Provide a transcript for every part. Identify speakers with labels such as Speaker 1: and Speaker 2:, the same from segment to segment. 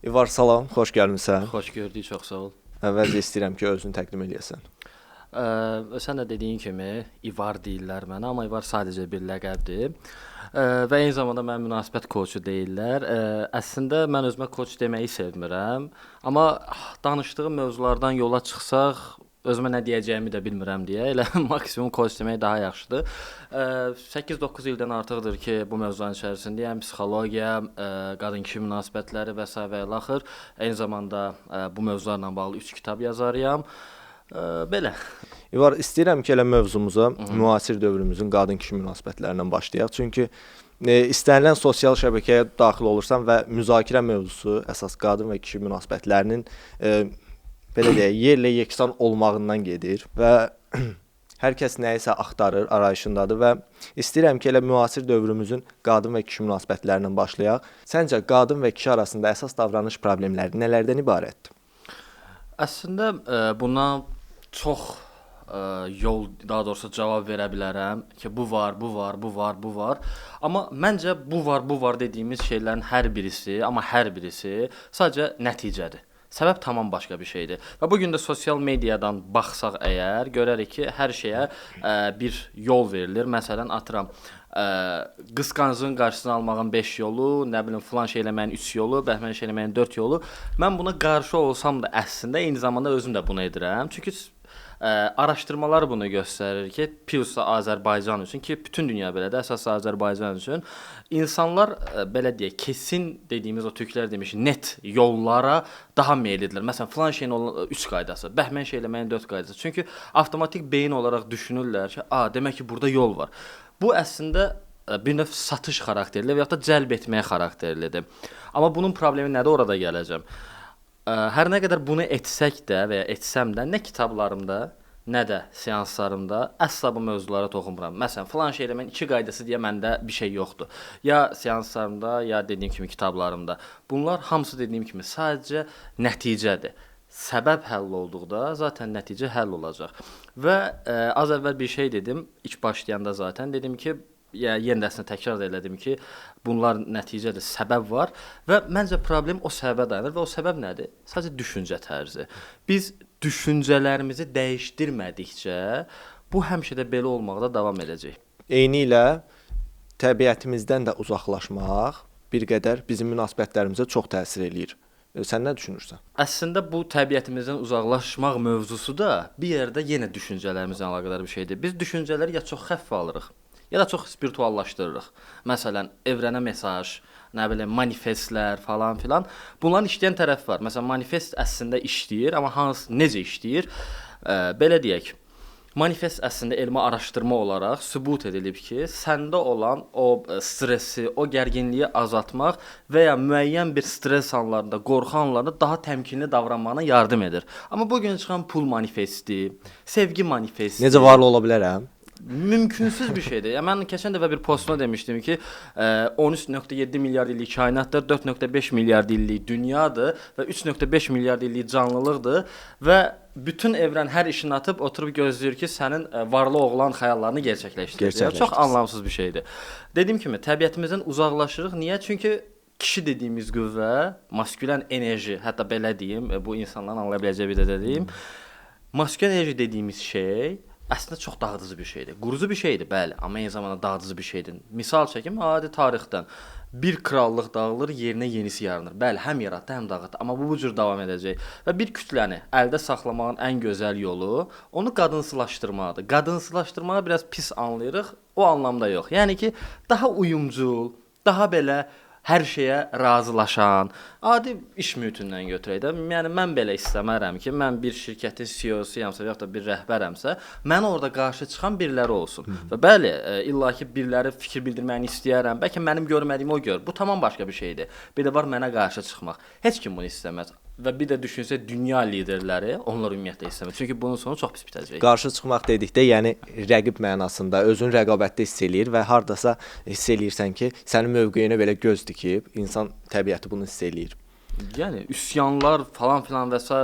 Speaker 1: İvar, salam, xoş gəlmisən.
Speaker 2: Xoş gördük, çox sağ ol.
Speaker 1: Əvvəlcə istəyirəm ki, özünü təqdim edəsən.
Speaker 2: Sən də dediyin kimi İvar deyirlər mənə, amma İvar sadəcə bir ləqəbdir. Və eyni zamanda mən münasibət koçu deyirlər. Əslində mən özümə koç deməyi sevmirəm, amma danışdığım mövzulardan yola çıxsaq özümə nə deyəcəyimi də bilmirəm deyə elə maksimum koç demək daha yaxşıdır. 8-9 ildən artıqdır ki, bu mövzuların içərisindəyəm. Psixologiya, qadın-kişi münasibətləri və s. və ilaxır. Eyni zamanda bu mövzularla bağlı 3 kitab yazarıyam. Belə.
Speaker 1: İvar, istəyirəm ki, elə mövzumuza müasir dövrümüzün qadın-kişi münasibətlərindən başlayaq. Çünki istənilən sosial şəbəkəyə daxil olursan və müzakirə mövzusu əsas qadın və kişi münasibətlərinin belə deyək, yerlə yeksan olmağından gedir və hər kəs nəyisə axtarır, arayışındadır və istəyirəm ki, elə müasir dövrümüzün qadın və kişi münasibətlərindən başlayaq. Səncə qadın və kişi arasında əsas davranış problemləri nələrdən ibarətdir?
Speaker 2: Əslində buna çox yol, daha doğrusu cavab verə bilərəm ki, bu var. Amma məncə bu var dediyimiz şeylərin hər birisi sadəcə nəticədir. Səbəb tamam başqa bir şeydir. Və bu gün də sosial mediadan baxsaq əgər, görərik ki, hər şeyə bir yol verilir. Məsələn, atıram, qısqanclığın qarşısını almağın 5 yolu, nə bilim, filan şey eləməyin 3 yolu, bəhmən şey eləməyin 4 yolu. Mən buna qarşı olsam da əslində eyni zamanda özüm də bunu edirəm. Çünki araşdırmalar bunu göstərir ki, Pilsa Azərbaycan üçün ki, bütün dünya belədir, əsas Azərbaycan üçün insanlar belə deyək, kesin dediyimiz o türklər demiş, net yollara daha meyllidirlər. Məsələn, filan şeyin 3 qaydası, bəhmən şey eləməyin 4 qaydası. Çünki avtomatik beyin olaraq düşünürlər ki, demək ki, burada yol var. Bu əslində bir növ satış xarakterli və ya da cəlb etməyə xarakterlidir. Amma bunun problemi nədir, orada gələcəm. Hər nə qədər bunu etsək də və ya etsəm də nə kitablarımda, nə də seanslarımda əsla bu mövzulara toxunmuram. Məsələn, filan şey eləməyin 2 qaydası deyə məndə bir şey yoxdur. Ya seanslarımda, ya dediyim kimi kitablarımda. Bunlar hamısı dediyim kimi sadəcə nəticədir. Səbəb həll olduqda zaten nəticə həll olacaq. Və az əvvəl bir şey dedim, ilk başlayanda zaten dedim ki, yenidəsini təkrar elədim ki, bunlar nəticədir, səbəb var və məncə problem o səbəbə dayanır və o səbəb nədir? Sadəcə düşüncə tərzi. Biz düşüncələrimizi dəyişdirmədikcə bu həmişə də belə olmaqda davam edəcək.
Speaker 1: Eynilə təbiətimizdən də uzaqlaşmaq bir qədər bizim münasibətlərimizə çox təsir eləyir. Sən nə düşünürsən?
Speaker 2: Əslində bu təbiətimizdən uzaqlaşmaq mövzusu da bir yerdə yenə düşüncələrimizlə əlaqədar bir şeydir. Biz düşüncələri ya çox xəffə alırıq, ya da çox spirituallaşdırırıq. Məsələn, evrənə mesaj, nə bilim, manifestlər falan filan. Bunların işləyən tərəfi var. Məsələn, manifest əslində işləyir, amma necə işləyir? Belə deyək, manifest əslində elmi araşdırma olaraq sübut edilib ki, səndə olan o stressi, o gərginliyi azaltmaq və ya müəyyən bir stres anlarında, qorxu anlarında daha təmkinli davranmağına yardım edir. Amma bu gün çıxan pul manifesti, sevgi manifesti.
Speaker 1: Necə varlı ola bilərəm?
Speaker 2: Mümkünsüz bir şeydir. Ya mən keçən dəfə bir postuma demişdim ki, 13.7 milyard illik kainatdır, 4.5 milyard illik dünyadır və 3.5 milyard illik canlılıqdır və bütün evrən hər işini atıb oturub gözləyir ki, sənin varlı oğlan xəyallarını gerçəkləşdirəcək. Çox anlamsız bir şeydir. Dediyim kimi, təbiətimizdən uzaqlaşırıq. Niyə? Çünki kişi dediyimiz qüvvə, maskülen enerji, hətta belə deyim, bu insanların anlaya biləcəyi bir də deyim. Maskülen enerji dediyimiz şey əslində çox dağıdıcı bir şeydir. Qurucu bir şeydir, bəli, amma eyni zamanda dağıdıcı bir şeydir. Misal çəkim, adi tarixdən bir krallıq dağılır, yerinə yenisi yaranır. Bəli, həm yaratdı, həm dağıtdı, amma bu cür davam edəcək. Və bir kütləni əldə saxlamağın ən gözəl yolu onu qadınsılaşdırmaqdır. Qadınsılaşdırmağı biraz pis anlayırıq, o anlamda yox. Yəni ki, daha uyumcul, daha belə hər şeyə razılaşan, adi iş mühitindən götürək də. Yəni mən belə istəmərəm ki, mən bir şirkətin CEO-suyamsa və ya da bir rəhbərəmsə, mənə orada qarşı çıxan biriləri olsun. Və bəli, illaki biriləri fikir bildirməyini istəyərəm. Bəlkə mənim görmədiyimi o gör. Bu tamam başqa bir şeydir. Bir də var mənə qarşı çıxmaq. Heç kim bunu istəməz. Və bir də düşünsə dünya liderləri onlar ümumiyyətlə istəmir. Çünki bunun sonu çox pis bitəcək.
Speaker 1: Qarşı çıxmaq dedikdə, yəni rəqib mənasında özün rəqabətdə hiss eləyir və hardasa hiss eləyirsən ki, sənin mövqeyinə belə göz dikib, insan təbiəti bunu hiss eləyir.
Speaker 2: Yəni üsyanlar falan filan və s.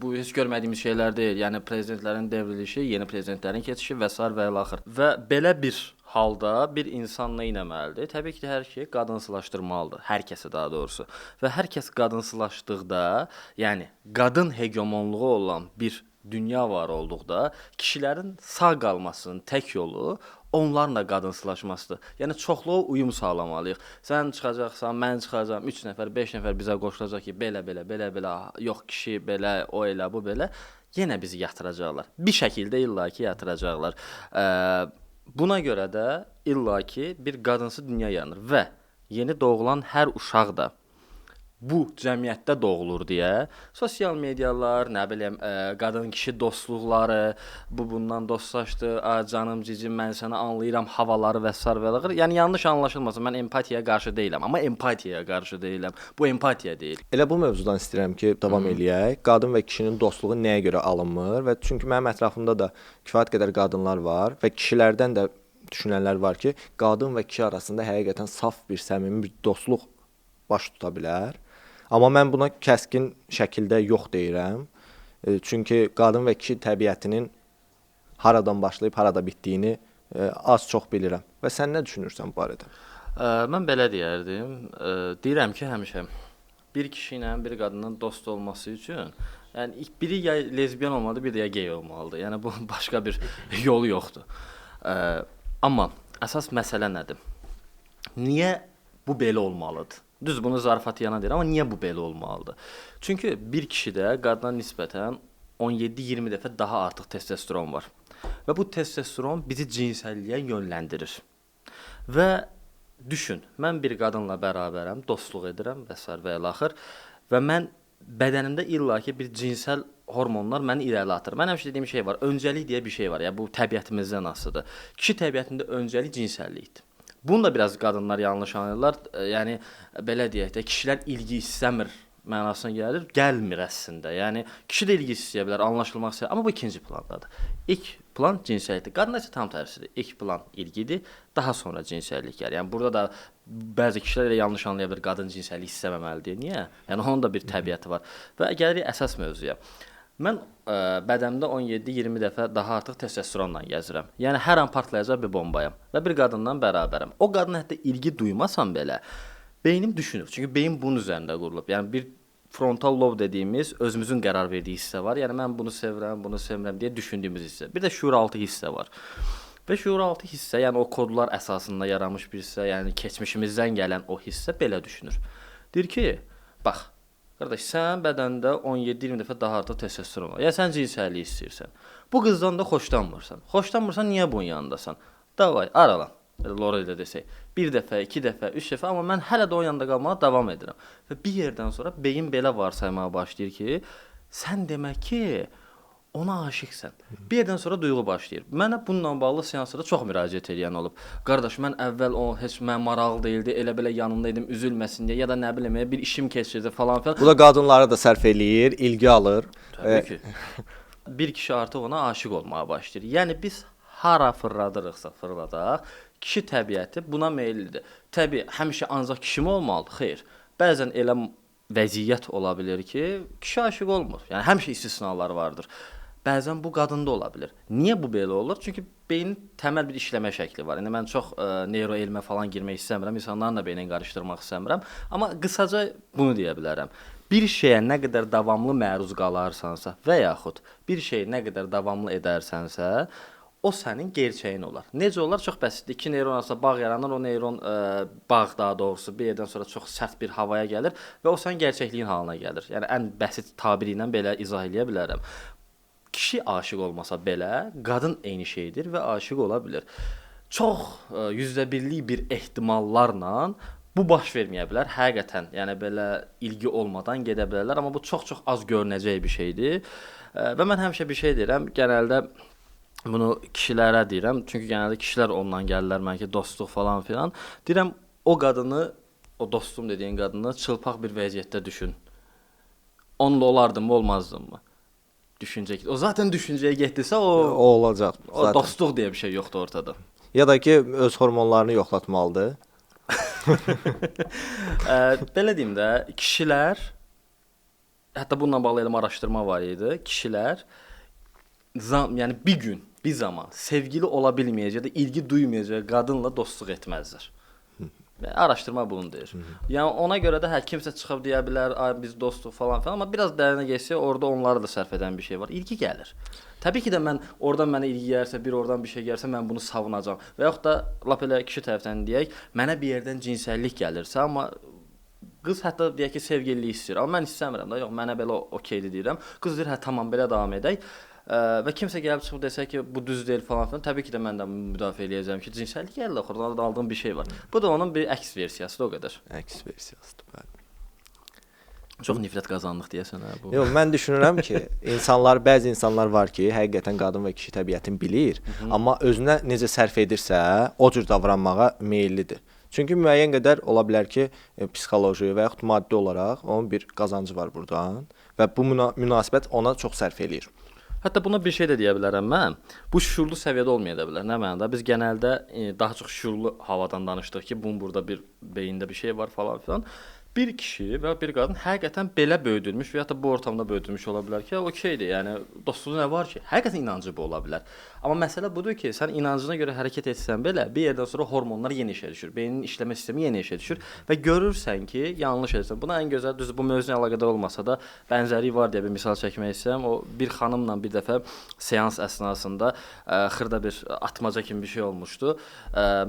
Speaker 2: Bu heç görmədiyimiz şeylər deyil. Yəni prezidentlərin devrilişi, yeni prezidentlərin keçişi və s. və ilaxır. Və belə bir halda bir insan nə etməlidir? Təbii ki, hər şeyi qadınsılaşdırmalıdır. Hər kəsi daha doğrusu. Və hər kəs qadınsılaşdıqda, yəni qadın hegemonluğu olan bir dünya var olduqda, kişilərin sağ qalmasının tək yolu onlarla qadınsılaşmasıdır. Yəni çoxluğa uyum sağlamalıyıq. Sən çıxacaqsan, mən çıxacağam, 3 nəfər, 5 nəfər bizə qoşulacaq ki, belə, yox kişi belə, o elə, bu belə. Yenə bizi yatıracaqlar. Bir şəkildə illaki yatıracaqlar. Buna görə də illaki bir qadınsız dünya yaranır və yeni doğulan hər uşaq da bu cəmiyyətdə doğulur deyə sosial medialar, nə bilim, qadın-kişi dostluqları, bu bundan dostlaşdı, canım cicim mən səni anlayıram havaları və s. və l. Yəni yanlış anlaşılmasın, mən empatiyaya qarşı deyiləm, amma empatiyaya qarşı deyiləm. Bu empatiya deyil.
Speaker 1: Elə bu mövzudan istəyirəm ki, davam eləyək. Qadın və kişinin dostluğu nəyə görə alınmır və çünki mənim ətrafımda da kifayət qədər qadınlar var və kişilərdən də düşünənlər var ki, qadın və kişi arasında həqiqətən saf bir, səmimi bir dostluq baş tuta bilər. Amma mən buna kəskin şəkildə yox deyirəm. Çünki qadın və kişi təbiətinin haradan başlayıb harada bitdiyini az-çox bilirəm. Və sən nə düşünürsən bu barədə?
Speaker 2: Mən belə deyərdim. Deyirəm ki, həmişə bir kişi ilə bir qadının dost olması üçün, yəni biri ya lezbiyan olmalıdır, biri də ya gey olmalıdır. Yəni bu başqa bir yolu yoxdur. Amma əsas məsələ nədir? Niyə bu belə olmalıdır? Düz bunu zarafat yana deyir, amma niyə bu belə olmalıdır? Çünki bir kişidə qadına nisbətən 17-20 dəfə daha artıq testosteron var. Və bu testosteron bizi cinsəlliyə yönləndirir. Və düşün, mən bir qadınla bərabərəm, dostluq edirəm və s. və ilaxır və mən bədənimdə illaki bir cinsəl hormonlar məni irəli atır. Mən həmişə dediyim şey var, öncəlik deyə bir şey var. Yəni bu təbiətimizdən asılıdır. Kişi təbiətində öncəlik cinsəllikdir. Bunu da biraz qadınlar yanlış anlayırlar. Yəni belə deyək də, kişilər ilgi istəmir mənasına gəlir, gəlmir əslində. Yəni kişi də ilgi istəyə bilər, anlaşılmaq istəyir, amma bu ikinci plandadır. İlk plan cinsəllikdir. Qadında isə tam tərsidir. İlk plan ilgidir, daha sonra cinsəllik gəlir. Yəni burada da bəzi kişilər elə yanlış anlaya bilər, qadın cinsəllik istəməməlidir. Niyə? Yəni onun da bir təbiəti var. Və gəlirik əsas mövzuya. Mən bədənimdə 17-20 dəfə daha artıq testosteronla gəzirəm. Yəni hər an partlayacaq bir bombayam və bir qadından bərabərəm. O qadına hətta ilgi duymasam belə beynim düşünür. Çünki beyin bunun üzərində qurulub. Yəni bir frontal lob dediyimiz özümüzün qərar verdiyi hissə var. Yəni mən bunu sevirəm, bunu sevmirəm deyə düşündüyümüz hissə. Bir də şuuraltı hissə var. Və şuuraltı hissə, yəni o kodlar əsasında yaranmış bir hissə, yəni keçmişimizdən gələn o hissə belə düşünür. Deyir ki, bax, qardaş, sən bədəndə 17-20 dəfə daha artıq testosteron var. Ya sən cinsəllik istəyirsən. Bu qızdan da xoşlanmırsan. Xoşlanmırsan, niyə bunun yanındasan? Davay, aralan. Lora ilə desək. 1 dəfə, 2 dəfə, 3 dəfə, amma mən hələ də o yanında qalmağa davam edirəm. Və bir yerdən sonra beyin belə varsaymağa başlayır ki, sən demək ki, ona aşiqsən. Bir yerdən sonra duyğu başlayır. Mənə bununla bağlı seanslarda çox müraciət edən olub. Qardaş, mən əvvəl o heç mən maraqlı değildi, elə belə yanında idim, üzülməsin deyə ya da nə bilim, bir işim keçirdi falan filan.
Speaker 1: Bu da qadınlara da sərf eləyir, ilgi alır.
Speaker 2: Təbii ki. Bir kişi artıq ona aşiq olmağa başlayır. Yəni biz hara fırladırıqsa fırladaq, kişi təbiəti buna meyllidir. Təbii, həmişə ancaq kişi mi olmalıdır? Xeyr. Bəzən elə vəziyyət ola bilər ki, kişi aşiq olmur. Yəni həmişə istisnalar vardır. Bəzən bu qadında ola bilər. Niyə bu belə olur? Çünki beynin təməl bir işləmə şəkli var. Yəni mən çox neyroelmə falan girmək istəmirəm, insanların da beynini qarışdırmaq istəmirəm, amma qısaca bunu deyə bilərəm. Bir şeyə nə qədər davamlı məruz qalarsansa və yaxud bir şeyi nə qədər davamlı edərsənsə, o sənin gerçəyin olar. Necə olar? Çox bəsitdir. 2 neyron arasında bağ yaranır, o neyron bağ daha doğrusu bir yerdən sonra çox sərt bir havaya gəlir və o sənin gerçəkliyin halına gəlir. Yəni ən bəsit tabiri ilə belə izah eləyə bilərəm. Kişi aşiq olmasa belə, qadın eyni şeydir və aşiq ola bilər. Çox %1'lik bir ehtimallarla bu baş verməyə bilər. Həqiqətən, yəni belə ilgi olmadan gedə bilərlər, amma bu çox-çox az görünəcək bir şeydir. Və mən həmişə bir şey deyirəm, genəldə bunu kişilərə deyirəm, çünki genəldə kişilər ondan gəlirlər mənə ki, dostluq falan filan. Deyirəm, o qadını, o dostum dediyin qadını çılpaq bir vəziyyətdə düşün. Onunla olardımı, olmazdımı? Düşüncə. O zaten düşüncəyə getdisə o
Speaker 1: olacaq.
Speaker 2: O dostluq deyə bir şey yoxdur ortada.
Speaker 1: Ya da ki, öz hormonlarını yoxlatmalıdır.
Speaker 2: Belə deyim də, kişilər, hətta bununla bağlı elm araşdırma var idi. Kişilər yəni bir gün bir zaman sevgili ola bilməyəcək də ilgi duymayacaq qadınla dostluq etməzlər. Araşdırma bunu deyir. Yəni ona görə də kimsə çıxıb deyə bilər, ay biz dostuq falan filan, amma biraz dərinə geçsə orada onları da sərf edən bir şey var. İlgi gəlir. Təbii ki də mən oradan mənə ilgi gəlirsə, bir oradan bir şey gəlirsə mən bunu savunacağam. Və yaxud da lap elə kişi tərəfdən deyək, mənə bir yerdən cinsəllik gəlirsə, amma qız hətta deyək ki, sevgililik istəyir. Amma mən istəmirəm də, yox, mənə belə okeydir deyirəm. Qız deyir, hə tamam belə davam edək. Və kimsə gəlib çıxıb desə ki, bu düz deyil falan filan, təbii ki də mən də müdafiə eləyəcəm ki, cinsəllik gəlir axı, orada aldığım bir şey var. Bu da onun bir əks versiyasıdır, o qədər.
Speaker 1: Əks versiyasıdır, bəli.
Speaker 2: Çox nifrət qazandıq deyəsən hə bu.
Speaker 1: Yox, mən düşünürəm ki, bəzi insanlar var ki, həqiqətən qadın və kişi təbiətini bilir, amma özünə necə sərf edirsə, o cür davranmağa meyllidir. Çünki müəyyən qədər ola bilər ki, psixoloji və yaxud maddi olaraq onun bir qazancı var burdan və bu münasibət ona çox sərf eləyir.
Speaker 2: Hətta buna bir şey də deyə bilərəm mən. Bu şuurlu səviyyədə olmaya da bilər. Nə mənada? Biz genəldə daha çox şuurlu havadan danışdıq ki, bunun burada bir beyində bir şey var falan filan. Bir kişi və bir qadın həqiqətən belə böyüdülmüş və ya da bu ortamda böyüdülmüş ola bilər ki, okeydir. Yəni dostluğun nə var ki? Həqiqətən inancı bu ola bilər. Amma məsələ budur ki, sən inancına görə hərəkət etsən belə, bir yerdən sonra hormonlar yenə işə düşür. Beynin işləmə sistemi yenə işə düşür və görürsən ki, yanlış edirsən. Buna ən gözəl düzdür, bu mövzuyla əlaqədar olmasa da bənzərliyi var deyə bir misal çəkmək istəyirəm. O bir xanımla bir dəfə seans əsnasında xırda bir atmaca kimi bir şey olmuşdu.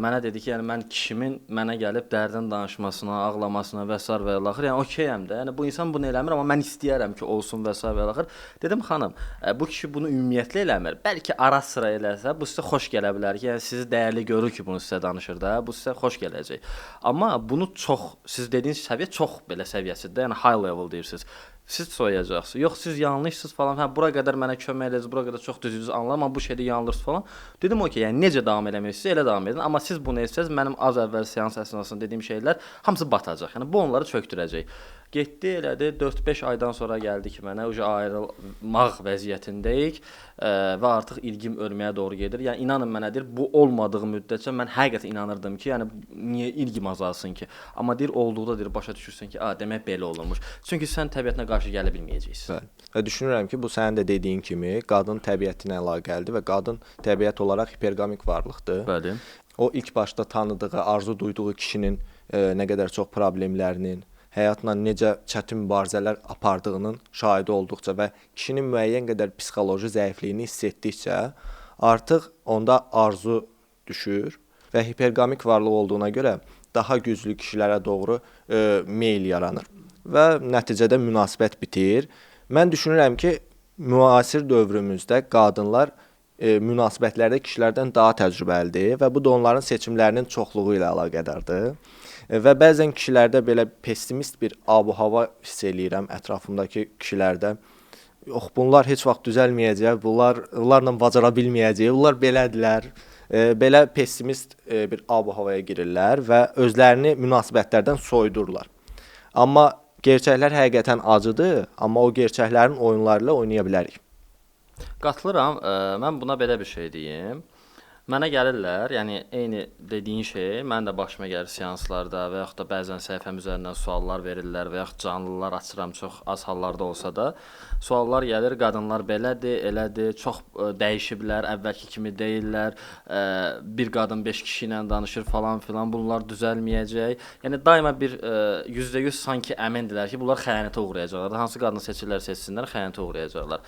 Speaker 2: Mənə dedi ki, yəni mən kişimin mənə gəlib dərdin danışmasına, ağlamasına və s. və ilaxır. Yəni okeyəm də. Yəni bu insan bunu eləmir, amma mən istəyərəm ki, olsun və s. və ilaxır. Dedim xanım, bu kişi bunu ümumiyyətlə eləmir. Bəlkə ara sıra eləsə, bu sizə xoş gələ bilər ki, yəni sizi dəyərli görür ki, bunu sizə danışır da, bu sizə xoş gələcək. Amma bunu çox, siz dediyiniz səviyyə çox belə səviyyəsidir, yəni high level deyirsiniz. Siz soyacaqsınız. Yox, siz yanlışsınız falan. Hə, bura qədər mənə kömək edəcəksiniz, bura qədər çox düzgün anlamam, amma bu şeydə yanılırsınız falan. Dedim okey, yəni necə davam eləməlisiniz, elə davam edin. Amma siz bunu etsəz, mənim az əvvəl seans əsnasında dediyim şeylər hamısı batacaq. Yəni bu onları çökdürəcək. Getdi, elədi, 4-5 aydan sonra gəldi ki, mənə ayrılmaq vəziyyətindəyik və artıq ilgim ölməyə doğru gedir. Yəni inanın mənə deyir, bu olmadığı müddətcə mən həqiqətən inanırdım ki, yəni niyə ilgim azalsın ki? Amma deyir, olduqda deyir, başa düşürsən ki, demək belə olurmuş. Çünki sən təbiətinə qarşı gələ bilməyəcəksən.
Speaker 1: Bəli. Və düşünürəm ki, bu sənin də dediyin kimi qadın təbiətinə əlaqəlidir və qadın təbiət olaraq hiperqamik varlıqdır.
Speaker 2: Bəli.
Speaker 1: O ilk başda tanıdığı, arzu duyduğu kişinin nə qədər çox problemlərinin, həyatla necə çətin mübarizələr apardığının şahidi olduqca və kişinin müəyyən qədər psixoloji zəifliyini hiss etdikcə artıq onda arzu düşür və hiperqamik varlıq olduğuna görə daha güclü kişilərə doğru meyl yaranır və nəticədə münasibət bitir. Mən düşünürəm ki, müasir dövrümüzdə qadınlar münasibətlərdə kişilərdən daha təcrübəlidir və bu da onların seçimlərinin çoxluğu ilə əlaqədardır. Və bəzən kişilərdə belə pessimist bir ab-hava hiss eləyirəm ətrafımdakı kişilərdə. Yox, bunlar heç vaxt düzəlməyəcək, bunlarla bacara bilməyəcək, bunlar belədirlər. Belə pessimist bir ab-havaya girirlər və özlərini münasibətlərdən soyudurlar. Amma gerçəklər həqiqətən acıdır, amma o gerçəklərin oyunları ilə oynaya bilərik.
Speaker 2: Qatılıram. Mən buna belə bir şey deyim. Mənə gəlirlər, yəni eyni dediyin şey, mən də başıma gəlir seanslarda və yaxud da bəzən səhifəm üzərindən suallar verirlər və yaxud canlılar açıram, çox az hallarda olsa da. Suallar gəlir, qadınlar belədir, elədir, çox dəyişiblər, əvvəlki kimi deyirlər, bir qadın 5 kişi ilə danışır falan filan, bunlar düzəlməyəcək. Yəni daima bir %100 sanki əmindirlər ki, bunlar xəyanətə uğrayacaqlar. Hansı qadını seçsinlər, xəyanətə uğrayacaqlar.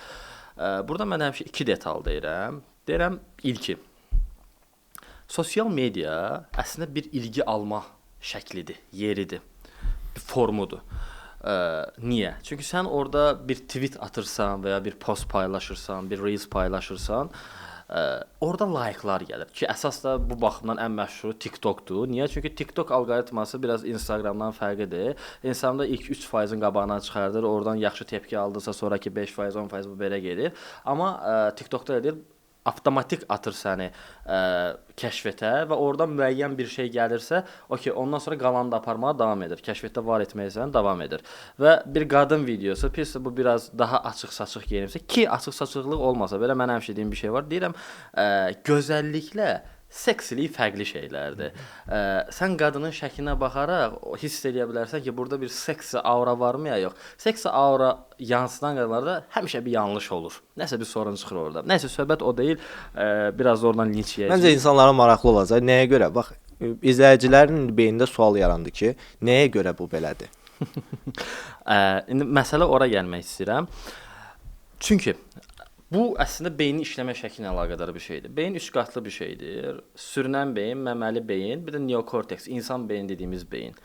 Speaker 2: Burada mən həmişə 2 detal deyirəm. Deyirəm, ilki. Sosial media əslində bir ilgi alma şəklidir, yeridir, bir formudur. Niyə? Çünki sən orada bir tweet atırsan və ya bir post paylaşırsan, bir reels paylaşırsan, orada like'lar gəlir ki, əsas da bu baxımdan ən məşhuru TikTokdur. Niyə? Çünki TikTok alqoritması biraz Instagramdan fərqlidir. İnsanda ilk 3%-in qabağına çıxardır, oradan yaxşı tepki aldırsa, sonraki 5%, 10% bu belə gedir. Amma TikTokda edir, avtomatik atır səni kəşfətə və oradan müəyyən bir şey gəlirsə, okey, ondan sonra qalanı da aparmağa davam edir. Kəşfətdə var etməklə davam edir. Və bir qadın videosu, pis bu biraz daha açıq-saçıq geyinibsə ki, açıq-saçıqlıq olmasa belə mən həmişə deyim bir şey var. Deyirəm, gözəlliklə seksilik fərqli şeylərdir. Sən qadının şəklinə baxaraq hiss edə bilərsən ki, burada bir seksi aura varmı ya yox. Seksi aura yansıdan qadınlarda həmişə bir yanlış olur. Nəsə bir sorun çıxır orada. Nəsə söhbət o deyil. Biraz da oradan linç yeyəcək.
Speaker 1: Məncə insanlara maraqlı olacaq. Nəyə görə? Bax, izləyicilərin beynində sual yarandı ki, nəyə görə bu belədir?
Speaker 2: İndi məsələ ora gəlmək istəyirəm. Çünki bu əslində beynin işləmə şəkli ilə əlaqədar bir şeydir. Beyin üç qatlı bir şeydir. Sürünən beyin, məməli beyin, bir də neokorteks, insan beyni dediyimiz beyin.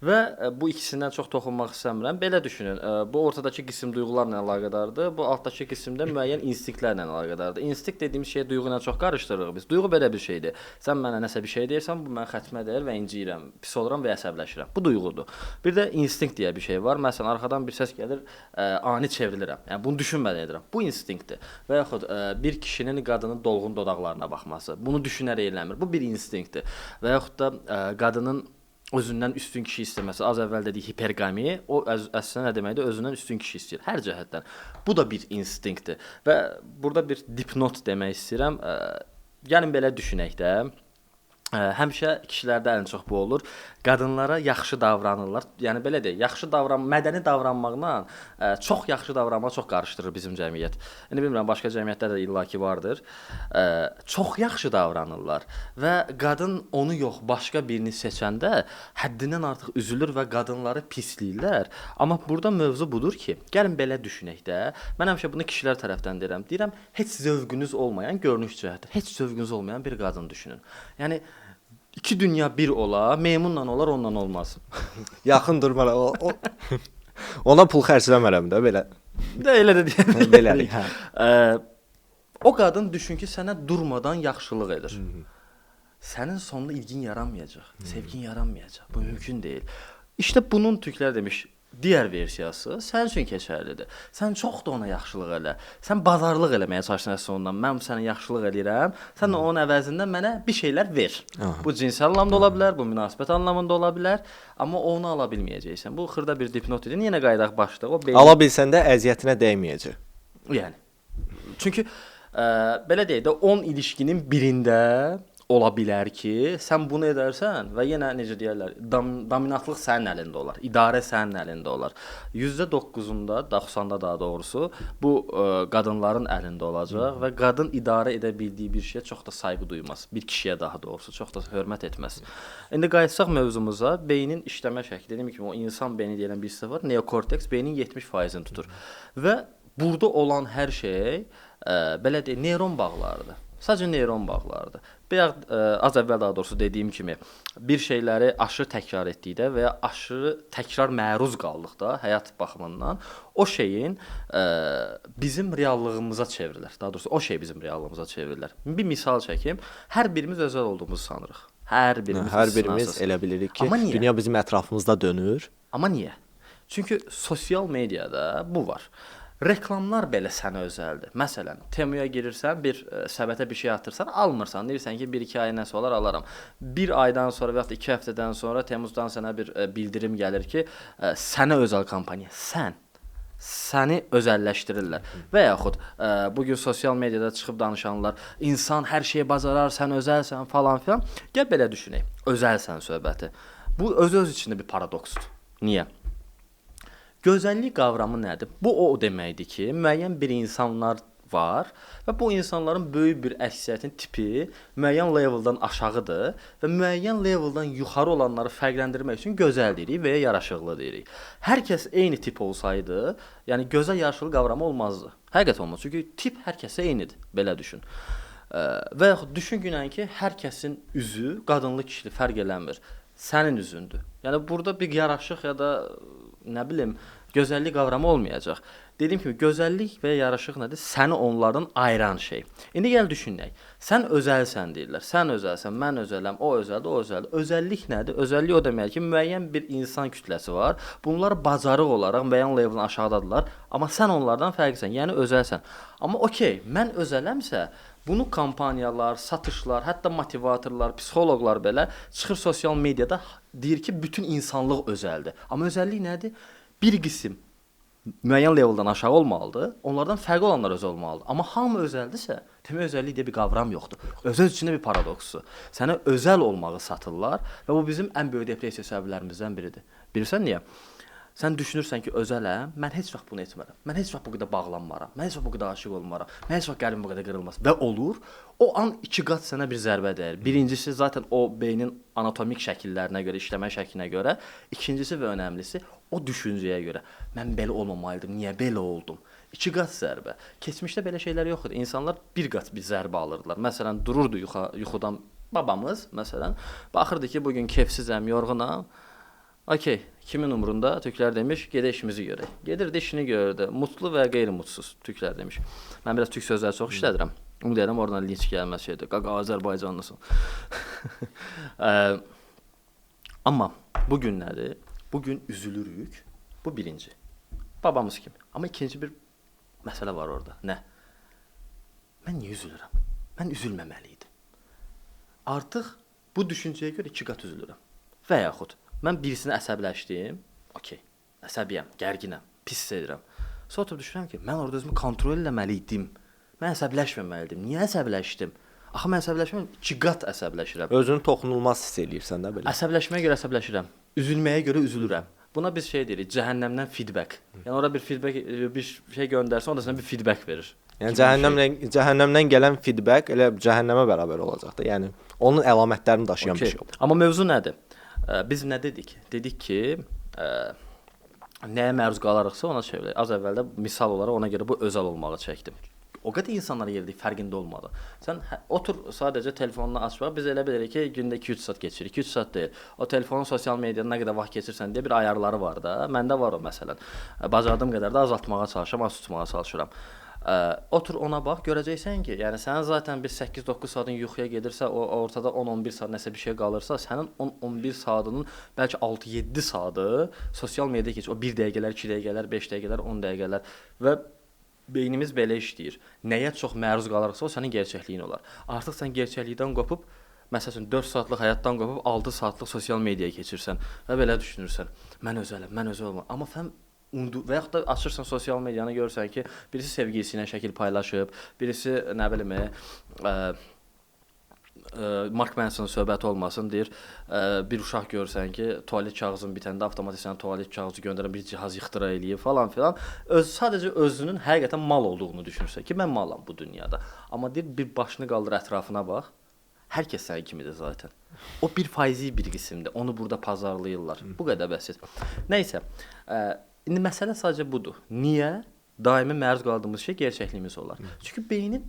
Speaker 2: Və bu ikisindən çox toxunmaq istəmirəm. Belə düşünün, bu ortadakı qism duyğularla əlaqədardır, bu altdakı qismdə müəyyən instinktlərlə əlaqədardır. İnstinkt dediyimiz şeyi duyğu ilə çox qarışdırırıq biz. Duyğu belə bir şeydir. Sən mənə nəsə bir şey deyirsən, bu mənə xətmə dəyir və inciyirəm, pis oluram və əsəbləşirəm. Bu duyğudur. Bir də instinkt deyə bir şey var. Məsələn, arxadan bir səs gəlir, ani çevrilirəm. Yəni bunu düşünmədən edirəm. Bu instinktdir. Və yaxud bir kişinin qadının dolğun dodaqlarına baxması. Bunu düşünərək eləmir. Bu bir instinktdir. Və yaxud da qadının özündən üstün kişi istəməsi, az əvvəl dediyi hiperqami, o əslində nə deməkdir? Özündən üstün kişi istəyir hər cəhətdən. Bu da bir instinktdir. Və burada bir dipnot demək istəyirəm. Gəlin belə düşünək də. Həmişə kişilərdə ən çox bu olur. Qadınlara yaxşı davranırlar. Yəni belə deyək, mədəni davranmaqla çox yaxşı davranmaq çox qarışdırır bizim cəmiyyət. İndi bilmirəm, başqa cəmiyyətlərdə də illaki vardır. Çox yaxşı davranırlar və qadın onu yox, başqa birini seçəndə həddindən artıq üzülür və qadınları pisləyirlər. Amma burada mövzu budur ki, gəlin belə düşünək də. Mən həmişə bunu kişilər tərəfdən deyirəm. Deyirəm, heç zövqünüz olmayan, görünüş cəhətdən, heç zövqünüz olmayan bir qadın düşünün. Yəni İki dünya bir ola, meymunla olar, onunla olmaz.
Speaker 1: Yaxındır mənə. Ona pul xərcləmərəm də belə.
Speaker 2: Elə də deyə bilərik.
Speaker 1: Beləlik,
Speaker 2: hə. O qadın düşün ki, sənə durmadan yaxşılıq edir. Sənin sonunda ilgin yaranmayacaq, sevgin yaranmayacaq. Bu mümkün deyil. İşte bunun türklər demiş, digər versiyası sənin üçün keçərlidir. Sən çox da ona yaxşılıq elə. Sən bazarlıq eləməyə çalışırsan ondan. Mən sənə yaxşılıq eləyirəm. Sən onun əvəzində mənə bir şeylər ver. Bu cinsel anlamda ola bilər, bu münasibət anlamında ola bilər, amma onu ala bilməyəcəksən. Bu xırda bir dipnot idi. Yenə qayıdaq başda. O beyin...
Speaker 1: Ala bilsən də əziyyətinə dəyməyəcək.
Speaker 2: Yəni. Çünki belə deyək də 10 ilişkinin birində ola bilər ki, sən bunu edərsən və yenə necə deyirlər, dominantlıq sənin əlində olar, idarə sənin əlində olar. %9-unda, 90-da daha doğrusu, bu qadınların əlində olacaq və qadın idarə edə bildiyi bir şeyə çox da sayğı duymaz. Bir kişiyə daha doğrusu çox da hörmət etməz. İndi qayıtsaq mövzumuza, beynin işləmə şəkli, dediyim kimi o insan beyni deyilən bir hissə var, neokorteks beynin 70%-ni tutur. Və burada olan hər şey belə deyək, neyron bağlarıdır. Sadəcə neyron bağlarıdır. Az əvvəl daha doğrusu dediyim kimi bir şeyləri aşırı təkrar etdikdə və ya aşırı təkrar məruz qaldıqda həyat baxımından o şeyin bizim reallığımıza çevrilər. Daha doğrusu o şey bizim reallığımıza çevrilər. Bir misal çəkim. Hər birimiz özəl olduğumuzu sanırıq. Hər birimiz
Speaker 1: elə bilirik ki, dünya bizim ətrafımızda dönür.
Speaker 2: Amma niyə? Çünki sosial mediada bu var. Reklamlar belə sənə özəldir. Məsələn, Temuya girirsən, bir səbətə bir şey atırsan, almırsan. Deyirsən ki, 1-2 ay nəsə olar, alaram. 1 aydan sonra və ya 2 həftədən sonra Temuzdan sənə bir bildirim gəlir ki, sənə özəl kampaniya, səni özəlləşdirirlər. Və yaxud bugün sosial mediada çıxıb danışanlar, insan hər şeyi bacarar, sən özəlsən falan filan. Gəl belə düşünək, özəlsən söhbəti. Bu öz içində bir paradoksdur. Niyə? Gözəllik qavramı nədir? Bu o deməkdir ki, müəyyən bir insanlar var və bu insanların böyük bir əksəriyyətinin tipi müəyyən leveldən aşağıdır və müəyyən leveldən yuxarı olanları fərqləndirmək üçün gözəl deyirik və ya yaraşıqlı deyirik. Hər kəs eyni tip olsaydı, yəni gözəl yaraşıqlı qavramı olmazdı. Həqiqət olmaz. Çünki tip hər kəsə eynidir. Belə düşün. Və yaxud düşün günən ki, hər kəsin üzü qadınlı kişili fərq eləmir. Sənin üzündür. Yəni burada bir yaraşıq ya da nə bilim, gözəllik qavramı olmayacaq. Dediyim kimi, gözəllik və yaraşıq nədir? Səni onlardan ayıran şey. İndi gəl düşünək. Sən özəlsən deyirlər. Sən özəlsən, mən özələm, o özəldir, o özəldir. Özəllik nədir? Özəllik o deməkdir ki, müəyyən bir insan kütləsi var. Bunlar bacarıq olaraq müəyyən levelin aşağıdadırlar, amma sən onlardan fərqlisən, yəni özəlsən. Amma okey, mən özələmsə, bunu kampaniyalar, satışlar, hətta motivatorlar, psixoloqlar belə çıxır sosial mediada deyir ki, bütün insanlıq özəldir. Amma özəllik nədir? Bir qism müəyyən leveldən aşağı olmalıdır. Onlardan fərqli olanlar özəl olmalıdır. Amma hamı özəldirsə, demək özəllik deyə bir qavram yoxdur. Özəl içində bir paradoksdur. Sənə özəl olmağı satırlar və bu bizim ən böyük depressiya səbəblərimizdən biridir. Bilirsən niyə? Sən düşünürsən ki, özələm, mən heç vaxt bunu etmərəm. Mən heç vaxt bu qədər bağlanmaram. Mən heç vaxt bu qədər aşiq olmaram. Mən heç vaxt qəlbim bu qədər qırılmaz. Və olur, o an 2 qat sənə bir zərbə dəyir. Birincisi zaten o beynin anatomik şəkillərinə görə, işləmə şəklinə görə, ikincisi və önəmlisi o düşüncəyə görə. Mən belə olmamalıydım. Niyə belə oldum? 2 qat zərbə. Keçmişdə belə şeylər yox idi. İnsanlar 1 qat bir zərbə alırdılar. Məsələn, dururdu yuxudan babamız, məsələn, baxırdı ki, bu gün kefsizəm, yorğunam. Okey, kimin umurunda? Türklər demiş, gedək işimizi görək. Gedirdi, işini görürdü. Mutlu və qeyri-mutsuz Türklər demiş. Mən biraz türk sözləri çox işlədirəm. Ümid edirəm oradan linç gəlməz şeydir. Qaqa Azərbaycanlısın. Amma bu gün nədir? Bu gün üzülürük. Bu birinci. Babamız kimi. Amma ikinci bir məsələ var orada. Nə? Mən niyə üzülürəm? Mən üzülməməli idim. Artıq bu düşüncəyə görə 2 qat üzülürəm. Və yaxud mən birisinə əsəbləşdim. Okey. Əsəbiyəm, gərginəm, pis hiss edirəm. Sonra oturub düşünürəm ki, mən orada özümü kontrol etməli idim. Mən əsəbləşməməli idim. Niyə əsəbləşdim? Axı mən əsəbləşmirəm, 2 qat əsəbləşirəm.
Speaker 1: Özünü toxunulmaz hiss eləyirsən də belə.
Speaker 2: Əsəbləşməyə görə əsəbləşirəm. Üzülməyə görə üzülürəm. Buna biz şey deyirik, cəhənnəmdən feedback. Yəni ora bir feedback, bir şey göndərsən, o da sənə bir feedback verir.
Speaker 1: Yəni cəhənnəmdən gələn feedback elə cəhənnəmə bərabər olacaq da. Yəni onun əlamətlərini daşıyan bir şey olur.
Speaker 2: Amma mövzu nədir? Biz nə dedik? Dedik ki, nəyə məruz qalarıqsa ona çevirək. Az əvvəldə misal olaraq ona görə bu özəl olmağı çəkdim. O qədər insanlara yerdik, fərqində olmadı. Sən otur sadəcə telefonunu aç bax. Biz elə bilirik ki, gündə 2-3 saat keçirik. 2-3 saat deyil. O telefonun sosial mediada nə qədər vaxt keçirsən deyə bir ayarları var da. Məndə var o məsələn. Bacardığım qədər də azaltmağa çalışıram, az tutmağa çalışıram. Otur ona bax, görəcəksən ki, yəni sənin zaten bir 8-9 saatın yuxuya gedirsə, o ortada 10-11 saat nəsə bir şey qalırsa, sənin 10-11 saatının bəlkə 6-7 saatı sosial mediada keçir. O 1 dəqiqələr, 2 dəqiqələr, 5 dəqiqələr, 10 dəqiqələr və beynimiz belə işləyir. Nəyə çox məruz qalırsa, o sənin gerçəkliyin olar. Artıq sən gerçəklikdən qopub, məsələn 4 saatlıq həyatdan qopub 6 saatlıq sosial mediaya keçirsən və belə düşünürsən. Mən özələm, mən özəl olmalıyam. Amma sən və yaxud da açırsan sosial medianı görürsən ki, birisi sevgilisi ilə şəkil paylaşıb, birisi nə bilim Mark Manson söhbəti olmasın deyir, bir uşaq görürsən ki, tualet kağızın bitəndə avtomatik sənə tualet kağızı göndərən bir cihaz ixtira eləyir falan filan. Sadəcə özünün həqiqətən mal olduğunu düşünürsən ki, mən malam bu dünyada. Amma deyir bir başını qaldır ətrafına bax. Hər kəs sənin kimidir zaten. O 1% bir qismdir. Onu burada pazarlayırlar. Bu qədər bəsit. Nəysə, indi məsələ sadəcə budur. Niyə daimi məruz qaldığımız şey gerçəkliyimiz olar? Çünki beynin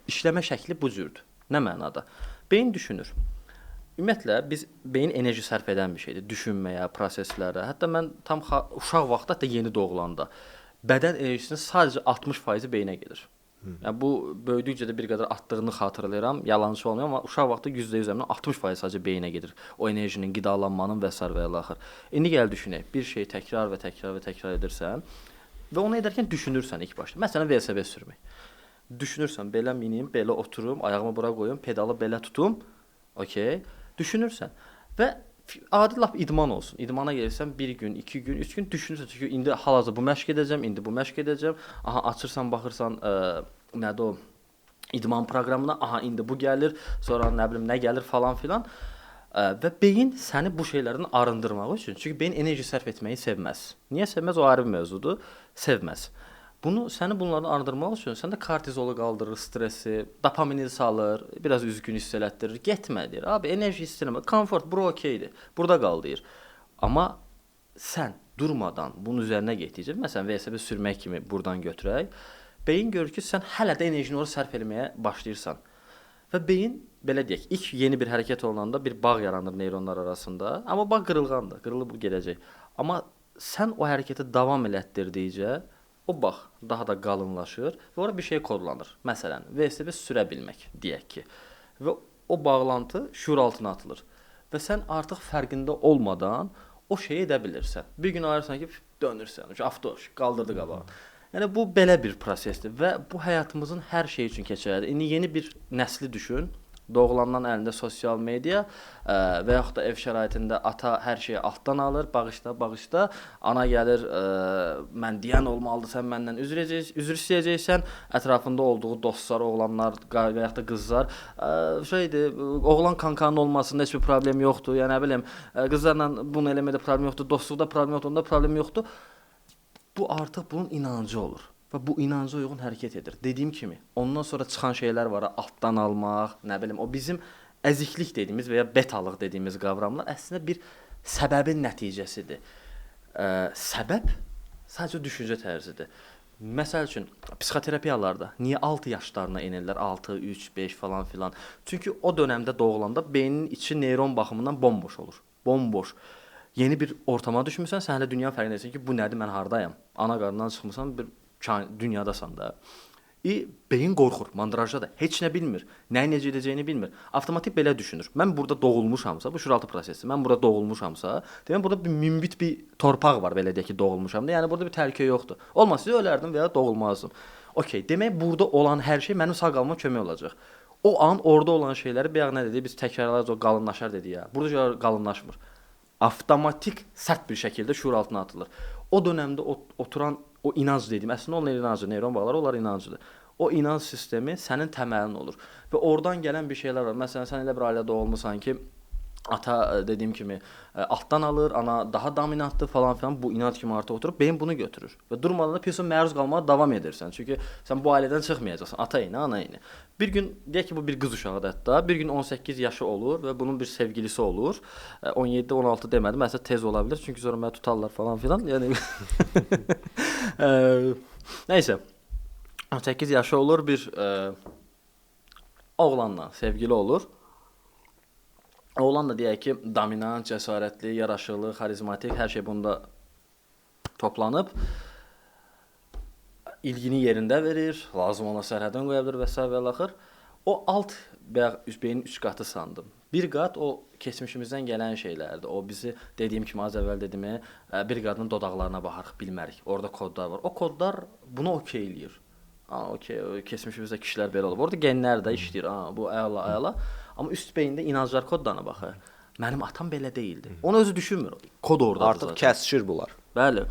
Speaker 2: işləmə şəkli bu cürdür. Nə mənada? Beyin düşünür. Ümumiyyətlə biz beyin enerji sərf edən bir şeydir. Düşünməyə, proseslərə. Hətta mən tam uşaq vaxtı, hətta yeni doğulanda bədən enerjisinin sadəcə 60% beyinə gedir. Yəni bu böyüdükcə də bir qədər artdığını xatırlayıram. Yalançı olmuyor, amma uşaq vaxtı %100 əminəm 60% sadəcə beyinə gedir. O enerjinin, qidalanmanın və s. və ilaxır. İndi gəl düşünək. Bir şeyi təkrar və təkrar və təkrar edirsən və onu edərkən düşünürsən ilk başda. Məsələn, velosiped sürmək. Düşünürsən, belə minim, belə oturum, ayağımı bura qoyum, pedalı belə tutum. Okay? Düşünürsən və adi lap idman olsun. İdmana gəlirsən 1 gün, 2 gün, 3 gün düşünürsən ki, indi hal-hazırda bu məşq edəcəm, indi bu məşq edəcəm. Aha, açırsan, baxırsan, nədir o idman proqramına, aha indi bu gəlir, sonra nə bilim nə gəlir falan filan. Və beyin səni bu şeylərdən arındırmaq üçün, çünki beyin enerji sərf etməyi sevməz. Niyə sevməz? O ayrı bir mövzudur. Sevməz. Səni bunlardan arındırmaq üçün sən də kortizolu qaldırır, stressi, dopamini salır, biraz üzgün hiss elətdirir. Getmə deyir. Abi enerji istəmə, komfort, bura okeydir. Burada qal deyir. Amma sən durmadan bunun üzərinə getdikcə, məsələn, velosiped sürmək kimi buradan götürək, beyin görür ki, sən hələ də enerjini ora sərf etməyə başlayırsan. Və beyin belə deyək, ilk yeni bir hərəkət olunanda bir bağ yaranır neyronlar arasında, amma bağ qırılğandır, qırılıb gedəcək. Amma sən o hərəkəti davam elətdirdikcə o bağ daha da qalınlaşır və ora bir şey kodlanır. Məsələn, velosiped sürə bilmək deyək ki. Və o bağlantı şuur altına atılır. Və sən artıq fərqində olmadan o şeyi edə bilirsən. Bir gün ayırsan ki, dönürsən, avtoş qaldırdı qabağa. Yəni bu belə bir prosesdir və bu həyatımızın hər şeyi üçün keçərlidir. İndi yeni bir nəsli düşün. Doğulandan əlində sosial media və yaxud da ev şəraitində ata hər şeyi altdan alır, bağışla. Ana gəlir, mən deyən olmalıdır, sən məndən üzr istəyəcəksən. Ətrafında olduğu dostlar, oğlanlar və yaxud da qızlar şeydir, oğlan kankanın olmasında heç bir problem yoxdur. Yəni nə bilim, qızlarla bunu eləməkdə problem yoxdur, dostluqda problem yoxdur, onda problem yoxdur. Bu artıq bunun inancı olur. Və bu inanca uyğun hərəkət edir. Dediyim kimi, ondan sonra çıxan şeylər var, altdan almaq, nə bilim, o bizim əziklik dediyimiz və ya betalıq dediyimiz qavramlar əslində bir səbəbin nəticəsidir. Səbəb sadəcə düşüncə tərzidir. Məsəl üçün, psixoterapiyalarda niyə 6 yaşlarına enirlər, 6, 3, 5 falan filan? Çünki o dönəmdə doğulanda beynin içi neyron baxımından bomboş olur. Bomboş. Yeni bir ortama düşmüsən, sən hələ dünya fərqindəsən ki, bu nədir, mən hardayam? Ana qarnından çıxmısan, bir dünyadasan da. Beyin qorxur, mandrajdadır. Heç nə bilmir. Nəyi necə edəcəyini bilmir. Avtomatik belə düşünür. Mən burada doğulmuşamsa, bu şuuraltı prosesi. Mən burada doğulmuşamsa, demək burada bir münbit bir torpaq var, belə deyək ki, doğulmuşam da. Yəni burada bir təhlükə yoxdur. Olmasa ölərdim və ya doğulmazdım. Okay, demək burada olan hər şey mənim sağ qalmama kömək olacaq. O an orada olan şeyləri bayaq nə dedik? Biz təkrarlarız, o qalınlaşar dedik ya. Burada qalınlaşmır. Avtomatik sərt bir şəkildə şuur altına atılır. O dönəmdə oturan o inanc dediyim, əslində onun inancı, neyron bağları, onlar inancıdır. O inanc sistemi sənin təməlin olur və oradan gələn bir şeylər var. Məsələn, sən elə bir ailədə olmusan ki, ata dediyim kimi altdan alır, ana daha dominantdır falan filan, bu inanc kimi artıq oturub beyin bunu götürür və durmadan da piyasa məruz qalmağa davam edirsən. Çünki sən bu ailədən çıxmayacaqsan, ata ilə, ana ilə. Bir gün deyək ki, bu bir qız uşağıdır hətta. Bir gün 18 yaşı olur və bunun bir sevgilisi olur. 17-16 demədim, məsələn tez ola bilər çünki sonra məni tutarlar falan filan. Yəni nəysə. 18 yaşı olur, bir oğlanla sevgili olur. Oğlan da deyək ki, dominant, cəsarətli, yaraşıqlı, xarizmatik, hər şey bunda toplanıb. İlgini yerində verir, lazım olan sərhəddən qoya bilir və s. və axır. O alt beynin 3 qatı sandım. Bir qat o keçmişimizdən gələn şeylərdir. O bizi dediyim kimi az əvvəl dedimi, bir qadının dodaqlarına baxarıq, bilmərik. Orada kodlar var. O kodlar bunu okey eləyir. Okey, keçmişimizdə kişilər belə olub. Orada genlər də işləyir. Bu əla. Amma üst beyində inanclar kodlarına baxır. Mənim atam belə deyildi. Onu özü düşünmür. Kod ordadır.
Speaker 1: Artıq kəsişir bunlar.
Speaker 2: Bəli.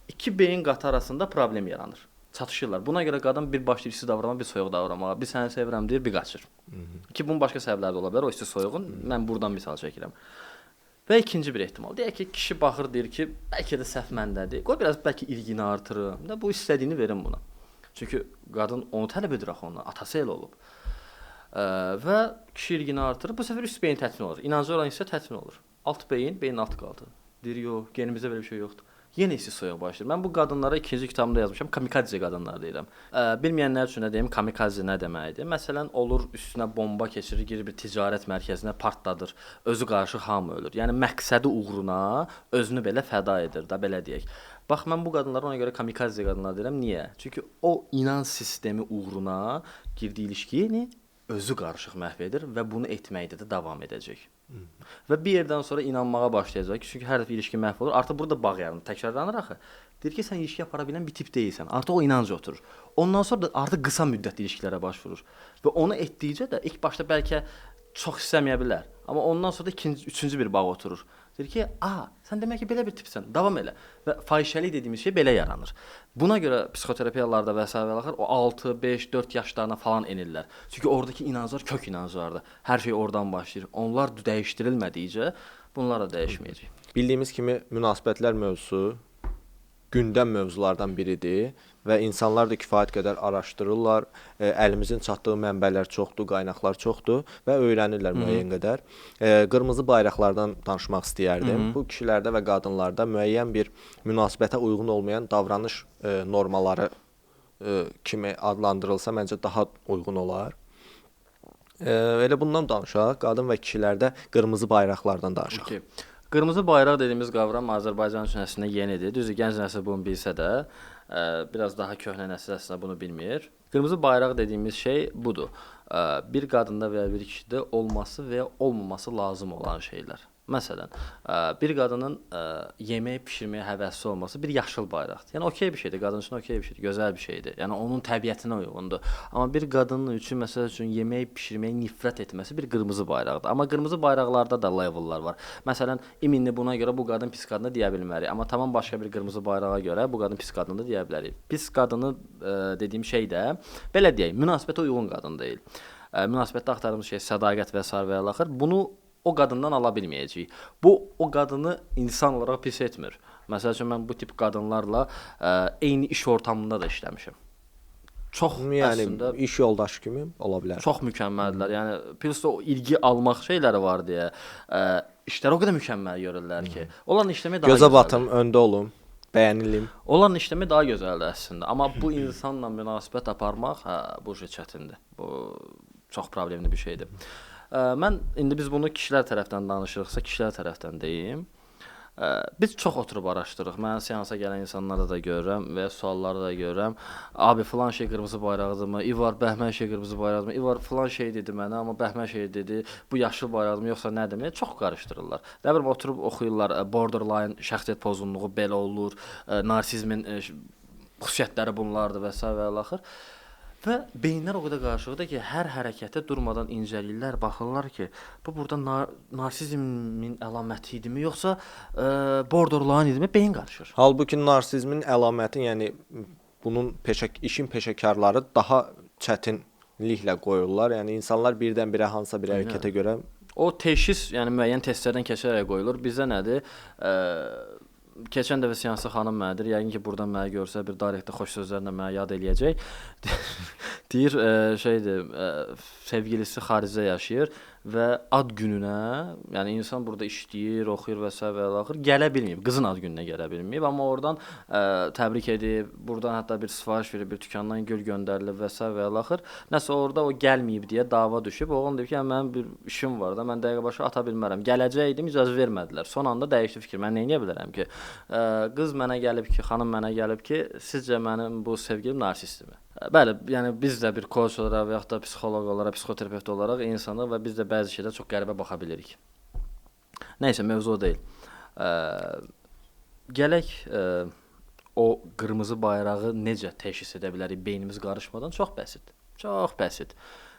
Speaker 2: İki beyin qatı arasında problem yaranır. Çatışırlar. Buna görə qadın bir başlayır isti davranmağa, bir soyuq davranmağa. Bir səni sevirəm deyir, bir qaçır. Ki bunun başqa səbəbləri də ola bilər. O isti soyuğun. Mən buradan misal çəkirəm. Və ikinci bir ehtimal. Deyək ki, kişi baxır deyir ki, bəlkə də səhv məndədir. Qoy biraz bəlkə ilgini artırım. Da bu istədiyini verim buna. Çünki qadın onu tələb edir axı ondan. Atası elə olub. Və kişi ilgini artırır. Bu səfər üst beyin təmin olur. İnancı olan isə təmin olur. Alt beyin, beyin altı qaldı. Deyir, yox, genimizdə belə bir şey yoxdur. Yenə isə soyuq başlayır. Mən bu qadınlara ikinci kitabımda yazmışam. Kamikadze qadınlar deyirəm. Bilməyənlər üçün nə deyim, kamikadze nə deməkdir? Məsələn, olur üstünə bomba keçirir, girir bir ticarət mərkəzinə partladır. Özü qarşı hamı ölür. Yəni məqsədi uğruna özünü belə fəda edir da, belə deyək. Bax, mən bu qadınlara ona görə kamikadze qadınlar deyirəm. Niyə? Çünki o inanc sistemi uğruna girdiyi ilişkini özü qarışıq məhv edir və bunu etməkdə də davam edəcək. Və bir yerdən sonra inanmağa başlayacaq ki, çünki hər dəfə ilişki məhv olur. Artıq burada bağ yaranır, təkrarlanır axı. Deyir ki, sən ilişki apara bilən bir tip deyilsən. Artıq o inanc oturur. Ondan sonra da artıq qısa müddətli ilişkilərə baş vurur. Və onu etdikcə də ilk başda bəlkə çox istəməyə bilər. Amma ondan sonra da ikinci, üçüncü bir bağ oturur. Deyir ki, sən demək ki, belə bir tipsən, davam elə. Və fahişəlik dediyimiz şey belə yaranır. Buna görə psixoterapiyalarda və s. və axır o 6, 5, 4 yaşlarına falan enirlər. Çünki oradakı inanclar kök inanclardır. Hər şey oradan başlayır. Onlar dəyişdirilmədikcə bunlar da dəyişməyəcək.
Speaker 1: Bildiyimiz kimi münasibətlər mövzusu gündəm mövzulardan biridir və insanlar da kifayət qədər araşdırırlar. Əlimizin çatdığı mənbələr çoxdur, qaynaqlar çoxdur və öyrənirlər müəyyən qədər. Qırmızı bayraqlardan danışmaq istəyərdim. Bu kişilərdə və qadınlarda müəyyən bir münasibətə uyğun olmayan davranış normaları kimi adlandırılsa məncə daha uyğun olar. Elə bundan danışaq. Qadın və kişilərdə qırmızı bayraqlardan danışaq.
Speaker 2: Okay. Qırmızı bayraq dediyimiz qavram Azərbaycan üçün əslində yenidir. Düzdür, gənc nəsil bunu bilsə də, biraz daha köhnə nəsil əslində bunu bilmir. Qırmızı bayraq dediyimiz şey budur. Bir qadında və ya bir kişidə olması və ya olmaması lazım olan şeylər. Məsələn, bir qadının yemək bişirməyə həvəsi olması bir yaşıl bayraqdır. Yəni okey bir şeydir, qadın üçün okey bir şeydir, gözəl bir şeydir. Yəni onun təbiətinə uyğundur. Amma bir qadının üçün məsəl üçün yemək bişirməyə nifrət etməsi bir qırmızı bayraqdır. Amma qırmızı bayraqlarda da levellər var. Məsələn, iminli buna görə bu qadın pis qadını deyə bilmərik, amma tamam başqa bir qırmızı bayrağa görə bu qadın pis qadını da deyə bilərik. Pis qadını dediyim şey də belə deyək, münasibətə uyğun qadın deyil. Münasibətdə axtardığımız şey sədaqət və sair və ilaxır. Bunu o qadından ala bilməyəcəyik. Bu o qadını insan olaraq pis etmir. Məsəl üçün mən bu tip qadınlarla eyni iş ortamında da işləmişəm. Çox
Speaker 1: Yəni
Speaker 2: əslində
Speaker 1: iş yoldaşı kimi ola bilər.
Speaker 2: çox mükəmməldirlər. Yəni plus o ilgi almaq şeyləri var deyə işləri o qədər mükəmməl görürlər ki, onların işləməyi daha
Speaker 1: Gözə
Speaker 2: gözəldir.
Speaker 1: batım, öndə olum, bəyənilim.
Speaker 2: Onların işləməyi daha gözəldir əslində. Amma bu insanla münasibət aparmaq, bu çətindir. Bu çox problemli bir şeydir. Mən indi biz bunu kişilər tərəfdən danışırıqsa, kişilər tərəfdən deyim. Biz çox oturub araşdırırıq. Mən seansa gələn insanlarda da görürəm və sualları da görürəm. Abi filan şey qırmızı bayraqdırmı? İvar bəhmən şey qırmızı bayraqdırmı? İvar filan şey dedi mənə, amma bəhmən şey dedi. Bu yaşıl bayraqdırmı yoxsa nədir? Çox qarışdırırlar. Nə bilim oturub oxuyurlar. Borderline şəxsiyyət pozğunluğu belə olur. Narsizmin xüsusiyyətləri bunlardır və s. və ilaxır. Və beyinlər o qədər qarışıqdır ki, hər hərəkətə durmadan incəlirlər, baxırlar ki, bu burada narsizmin əlaməti idimi, yoxsa borderline idimi? Beyin qarışır.
Speaker 1: Halbuki narsizmin əlaməti, yəni bunun işin peşəkarları daha çətinliklə qoyurlar. Yəni insanlar birdən-birə hansısa bir hərəkətə görə
Speaker 2: o teşhis, yəni müəyyən testlərdən keçərək qoyulur. Bizdə nədir? Keçən dəfə seansda xanım mənidir. Yəqin ki, buradan məni görsə bir direktdə xoş sözlərlə mənə yad eləyəcək. Deyir, sevgilisi xaricdə yaşayır və ad gününə, yəni insan burada işləyir, oxuyur və s. və ilaxır, gələ bilməyib. Qızın ad gününə gələ bilməyib, amma oradan təbrik edib, buradan hətta bir sifariş verib, bir dükandan gül göndərilib və s. və ilaxır. Nəsə orada o gəlməyib deyə dava düşüb. Oğlan deyib ki, mənim bir işim var da, mən dəqiqə başı ata bilmərəm. Gələcəkdim, icazə vermədilər. Son anda dəyişdi fikir. Mən nə edə bilərəm ki? Qız mənə gəlib ki, xanım mənə gəlib ki, sizcə mənim bu sevgilim narsistdirmi? Bəli, yəni biz də bir coach olaraq və yaxud da psixoloq olaraq, psixoterapevt olaraq insanıq və biz də bəzi şeylərə çox qəribə baxa bilirik. Nəysə, mövzu o deyil. Gələk o qırmızı bayrağı necə təşxis edə bilərik beynimiz qarışmadan? Çox bəsit. Çox bəsit.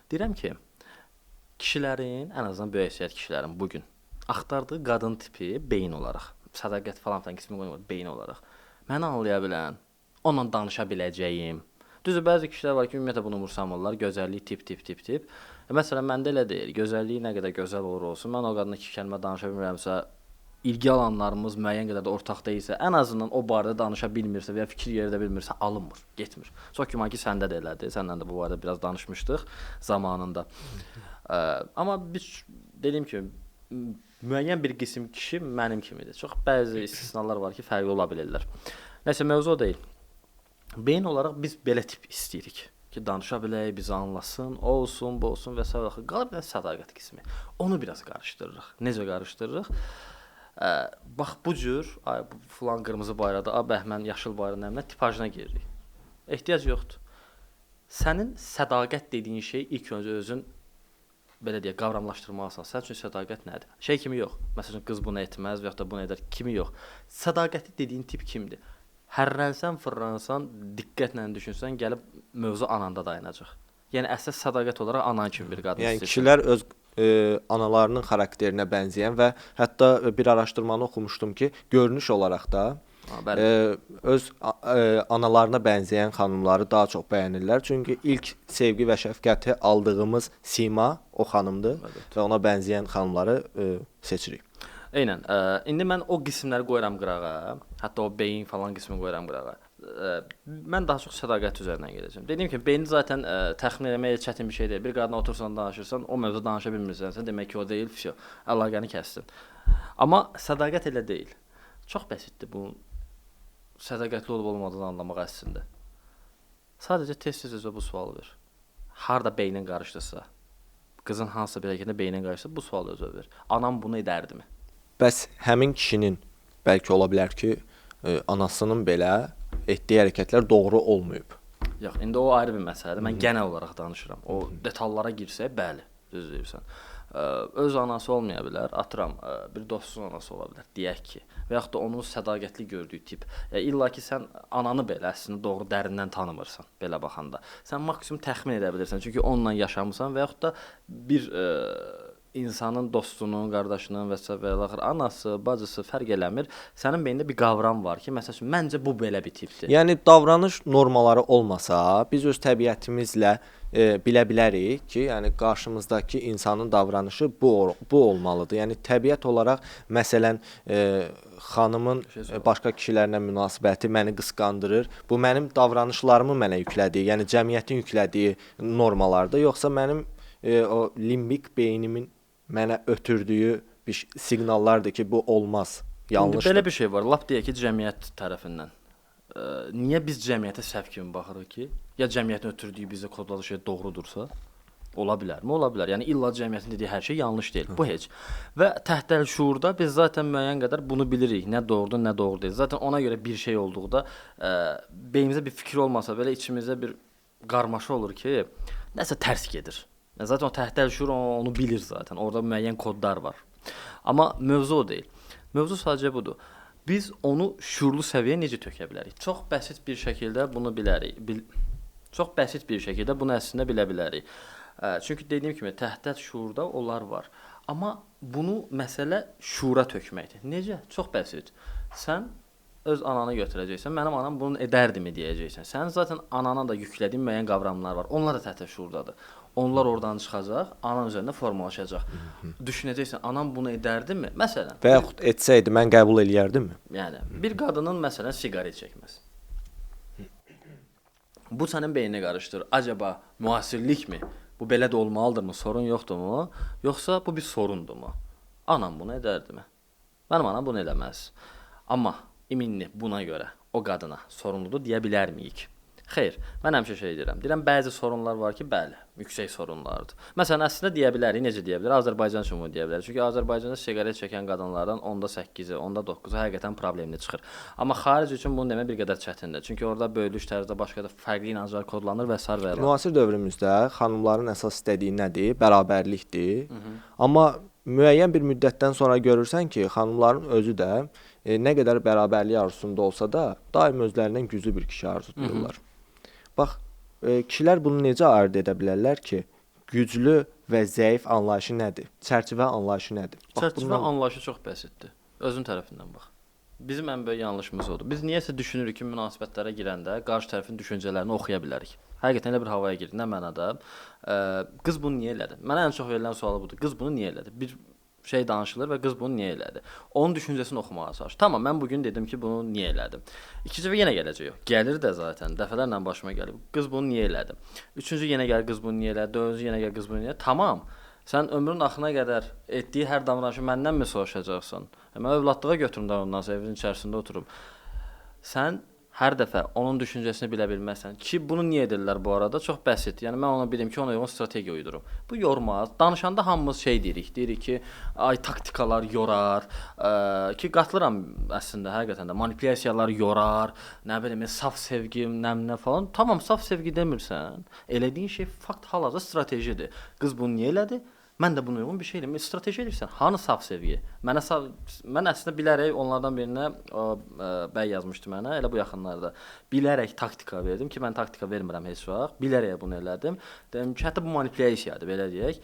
Speaker 2: Deyirəm ki, kişilərin, ən azından böyük əksəriyyət kişilərin bu gün axtardığı qadın tipi beyin olaraq, sədaqət falan qismi qoyulmur, beyin olaraq. Məni anlaya bilən, onunla danışa biləcəyim. Düzdür, bəzi kişilər var ki, ümumiyyətlə bunu umursamırlar. Gözəllik tip. Məsələn, məndə elə deyil. Gözəlliyi nə qədər gözəl olur olsun, mən o qadına 2 kəlmə danışa bilmirəmsə, ilgi alanlarımız müəyyən qədər də ortaq deyilsə, ən azından o barədə danışa bilmirsə və ya fikir yeridə bilmirsə, alınmır, getmir. Çox güman ki, səndə də elədir. Səndən də bu barədə biraz danışmışdıq zamanında. Amma biz dediyim kimi, müəyyən bir qism kişi mənim kimidir. Çox bəzi istisnalar var ki, fərqli ola bilirlər. Nəsə, mövzu o deyil. Beyin olaraq biz belə tip istəyirik ki, danışa bilək, bizi anlasın, o olsun, bu olsun və s. Qalıb bir sədaqət qismi. Onu biraz qarışdırırıq. Necə qarışdırırıq? Bax, bu cür, filan qırmızı bayraqda, bəhmən yaşıl bayrağın əmrə tipajına giririk. Ehtiyac yoxdur. Sənin sədaqət dediyin şey ilk öncə özün belə deyək, qavramlaşdırmalısan. Sənin üçün sədaqət nədir? Şey kimi yox. Məsələn, qız bunu etməz və yaxud da bunu edər kimi yox. Sədaqəti dediyin tip kimdir? Hərrənsən, fırransan, diqqətlə düşünsən, gəlib mövzu ananda dayanacaq. Yəni əsas sədaqət olaraq anan kimi bir qadın
Speaker 1: yəni
Speaker 2: istəyir.
Speaker 1: kişilər öz analarının xarakterinə bənzəyən və hətta bir araşdırmanı oxumuşdum ki, görünüş olaraq da öz analarına bənzəyən xanımları daha çox bəyənirlər. Çünki ilk sevgi və şəfqəti aldığımız sima o xanımdır və ona bənzəyən xanımları seçirik.
Speaker 2: Eynən. İndi mən o qismləri qoyuram qırağa. Hətta o beyin falan qismini qoyuram qırağa. Mən daha çox sədaqət üzərindən gedəcəm. Dediyim kimi, beyni zaten təxmin etmək çətin bir şey deyil. Bir qadına otursan, danışırsan, o mövzuda danışa bilmirsənsə, demək ki, o deyil, vəsiyo. Əlaqəni kəsdin. Amma sədaqət elə deyil. Çox bəsitdir bu sədaqətli olub olmadığını anlamaq əslində. Sadəcə tez-tez özə bu sualı ver. Harda beynin qarışdısa, qızın hansısa bir hərəkətində beynin qarışsa, bu sualı özə ver. Anam bunu edərdimi?
Speaker 1: Bəs həmin kişinin bəlkə ola bilər ki, anasının belə etdiyi hərəkətlər doğru olmayıb.
Speaker 2: Yox, indi o ayrı bir məsələdir. Mən genel olaraq danışıram. O detallara girsək, bəli, düz deyirsən. öz anası olmaya bilər, atıram, bir dostun anası ola bilər, deyək ki, və yaxud da onun sədaqətli gördüyü tip. İlla ki sən ananı belə əslində doğru dərindən tanımırsan belə baxanda. Sən maksimum təxmin edə bilirsən, çünki onunla yaşamısan və yaxud da bir insanın dostunun, qardaşının və s. və axır anası, bacısı fərq eləmir. Sənin beynində bir qavram var ki, məsələn, məncə bu belə bir tipdir.
Speaker 1: Yəni davranış normaları olmasa, biz öz təbiətimizlə bilə bilərik ki, yəni qarşımızdakı insanın davranışı bu olmalıdır. Yəni təbiət olaraq məsələn xanımın başqa kişilərlə münasibəti məni qısqandırır. Bu mənim davranışlarımı mənə yüklədiyi, yəni cəmiyyətin yüklədiyi normalardır, yoxsa mənim o limbik beynimin mənə ötürdüyü bir siqnallardır ki, bu olmaz, yanlışdır.
Speaker 2: Belə bir şey var. Lap deyək ki, cəmiyyət tərəfindən. Niyə biz cəmiyyətə səhv kimi baxırıq ki? Ya cəmiyyətin ötürdüyü bizə kodladığı şey doğrudursa, ola bilərmi? Ola bilər. Yəni illa cəmiyyətin dediyi hər şey yanlış deyil. Bu heç. Və təhtəl şuurda biz zaten müəyyən qədər bunu bilirik. Nə doğrudur, nə doğru deyil. Zaten ona görə bir şey olduqda beynimizdə bir fikir olmasa belə içimizdə bir qarmaşa olur ki, nəsə tərs gedir. Zaten o təhtəl şuur onu bilir zaten. Orada müəyyən kodlar var. Amma mövzu o deyil. Mövzu sadəcə budur. Biz onu şuurlu səviyyəyə necə tökə bilərik? Çox bəsit bir şəkildə bunu bilərik. Çox bəsit bir şəkildə bunu əslində bilə bilərik. Çünki dediyim kimi təhtəl şuurda onlar var. Amma bunu məsələ şuura tökməkdir. Necə? Çox bəsit. Sən öz ananı götürəcəksən. Mənim anam bunu edərdimi deyəcəksən. Sənin zaten anana da yüklədiyin müəyyən qavramlar var. Onlar da təhtəl şuurdadır. Onlar oradan çıxacaq, anan üzərində formalaşacaq. Düşünəcəksən, anam bunu edərdimi? Məsələn,
Speaker 1: və yaxud etsəydi mən qəbul eləyərdimmi?
Speaker 2: Yəni bir qadının məsələn siqaret çəkməsi. Bu sənin beynini qarışdırır. Acaba müasirlikmi? Bu belə də olmalıdırmı? Sorun yoxdurmu? Yoxsa bu bir sorundurmu? Anam bunu edərdimi? Mənim anam bunu eləməz. Amma iminli buna görə o qadına sorumludur deyə bilərmiyik? Xeyr, mən həmişə şey deyirəm. Deyirəm, bəzi sorunlar var ki, bəli, yüksək sorunlardır. Məsələn, əslində deyə bilərik, necə deyə bilərik? Azərbaycan üçün bunu deyə bilərik. Çünki Azərbaycanda siqaret çəkən qadınlardan onda 8-i, onda 9-u həqiqətən problemli çıxır. Amma xaric üçün bunu demək bir qədər çətindir. Çünki orada bölünüş tərzdə başqa da fərqli inanclar kodlanır və s. və
Speaker 1: müasir dövrümüzdə xanımların əsas istədiyi nədir? Bərabərlikdir. Amma müəyyən bir müddətdən sonra görürsən ki, xanımların özü də nə qədər bərabərlik arzusunda olsa da, daim özlərindən güclü bir kişi arzulayırlar. Bax, kişilər bunu necə ayırd edə bilərlər ki, güclü və zəif anlayışı nədir? Çərçivə anlayışı nədir?
Speaker 2: Çərçivə anlayışı çox bəsitdir. Özün tərəfindən bax. Bizim ən böyük yanlışımız odur. Biz niyəsə düşünürük ki, münasibətlərə girəndə qarşı tərəfin düşüncələrini oxuya bilərik. Həqiqətən elə bir havaya girir. Nə mənada? Qız bunu niyə elədi? Mənə ən çox verilən sual budur. Qız bunu niyə elədi? Bir şey danışılır və qız bunu niyə elədi? Onun düşüncəsini oxumağa çalış. Tamam, mən bugün dedim ki, bunu niyə elədim? İkinci dəfə yenə gələcək o. Gəlir də zaten, dəfələrlə başıma gəlib. Qız bunu niyə elədi? Üçüncü yenə gəlir qız bunu niyə elədi? Dördüncü yenə gəlir qız bunu niyə? Tamam. Sən ömrün axırına qədər etdiyi hər davranışı məndən mi soruşacaqsan? Mən övladlığa götürüm də ondan sonra evin içərisində oturum. Sən hər dəfə onun düşüncəsini bilə bilməzsən ki, bunu niyə edirlər bu arada? Çox bəsit. Yəni mən ona bilim ki, ona uyğun strategiya uydurum. Bu yormaz. Danışanda hamımız şey deyirik. Deyirik ki, ay taktikalar yorar, ki qatılıram əslində həqiqətən də manipulyasiyalar yorar, nə bilim, saf sevgi, nə falan. Tamam, saf sevgi demirsən. Elədiyin şey fakt hal-hazırda stratejidir. Qız bunu niyə elədi? Mən də buna uyğun bir şey eləyim. Strateji eləyirsən. Hanı saf sevgi? Mən əslində bilərək onlardan birinə bəy yazmışdı mənə, elə bu yaxınlarda. Bilərək taktika verdim ki, mən taktika vermirəm heç vaxt. Bilərək bunu elədim. Dedim ki, hətta bu manipulyasiyadır, belə deyək.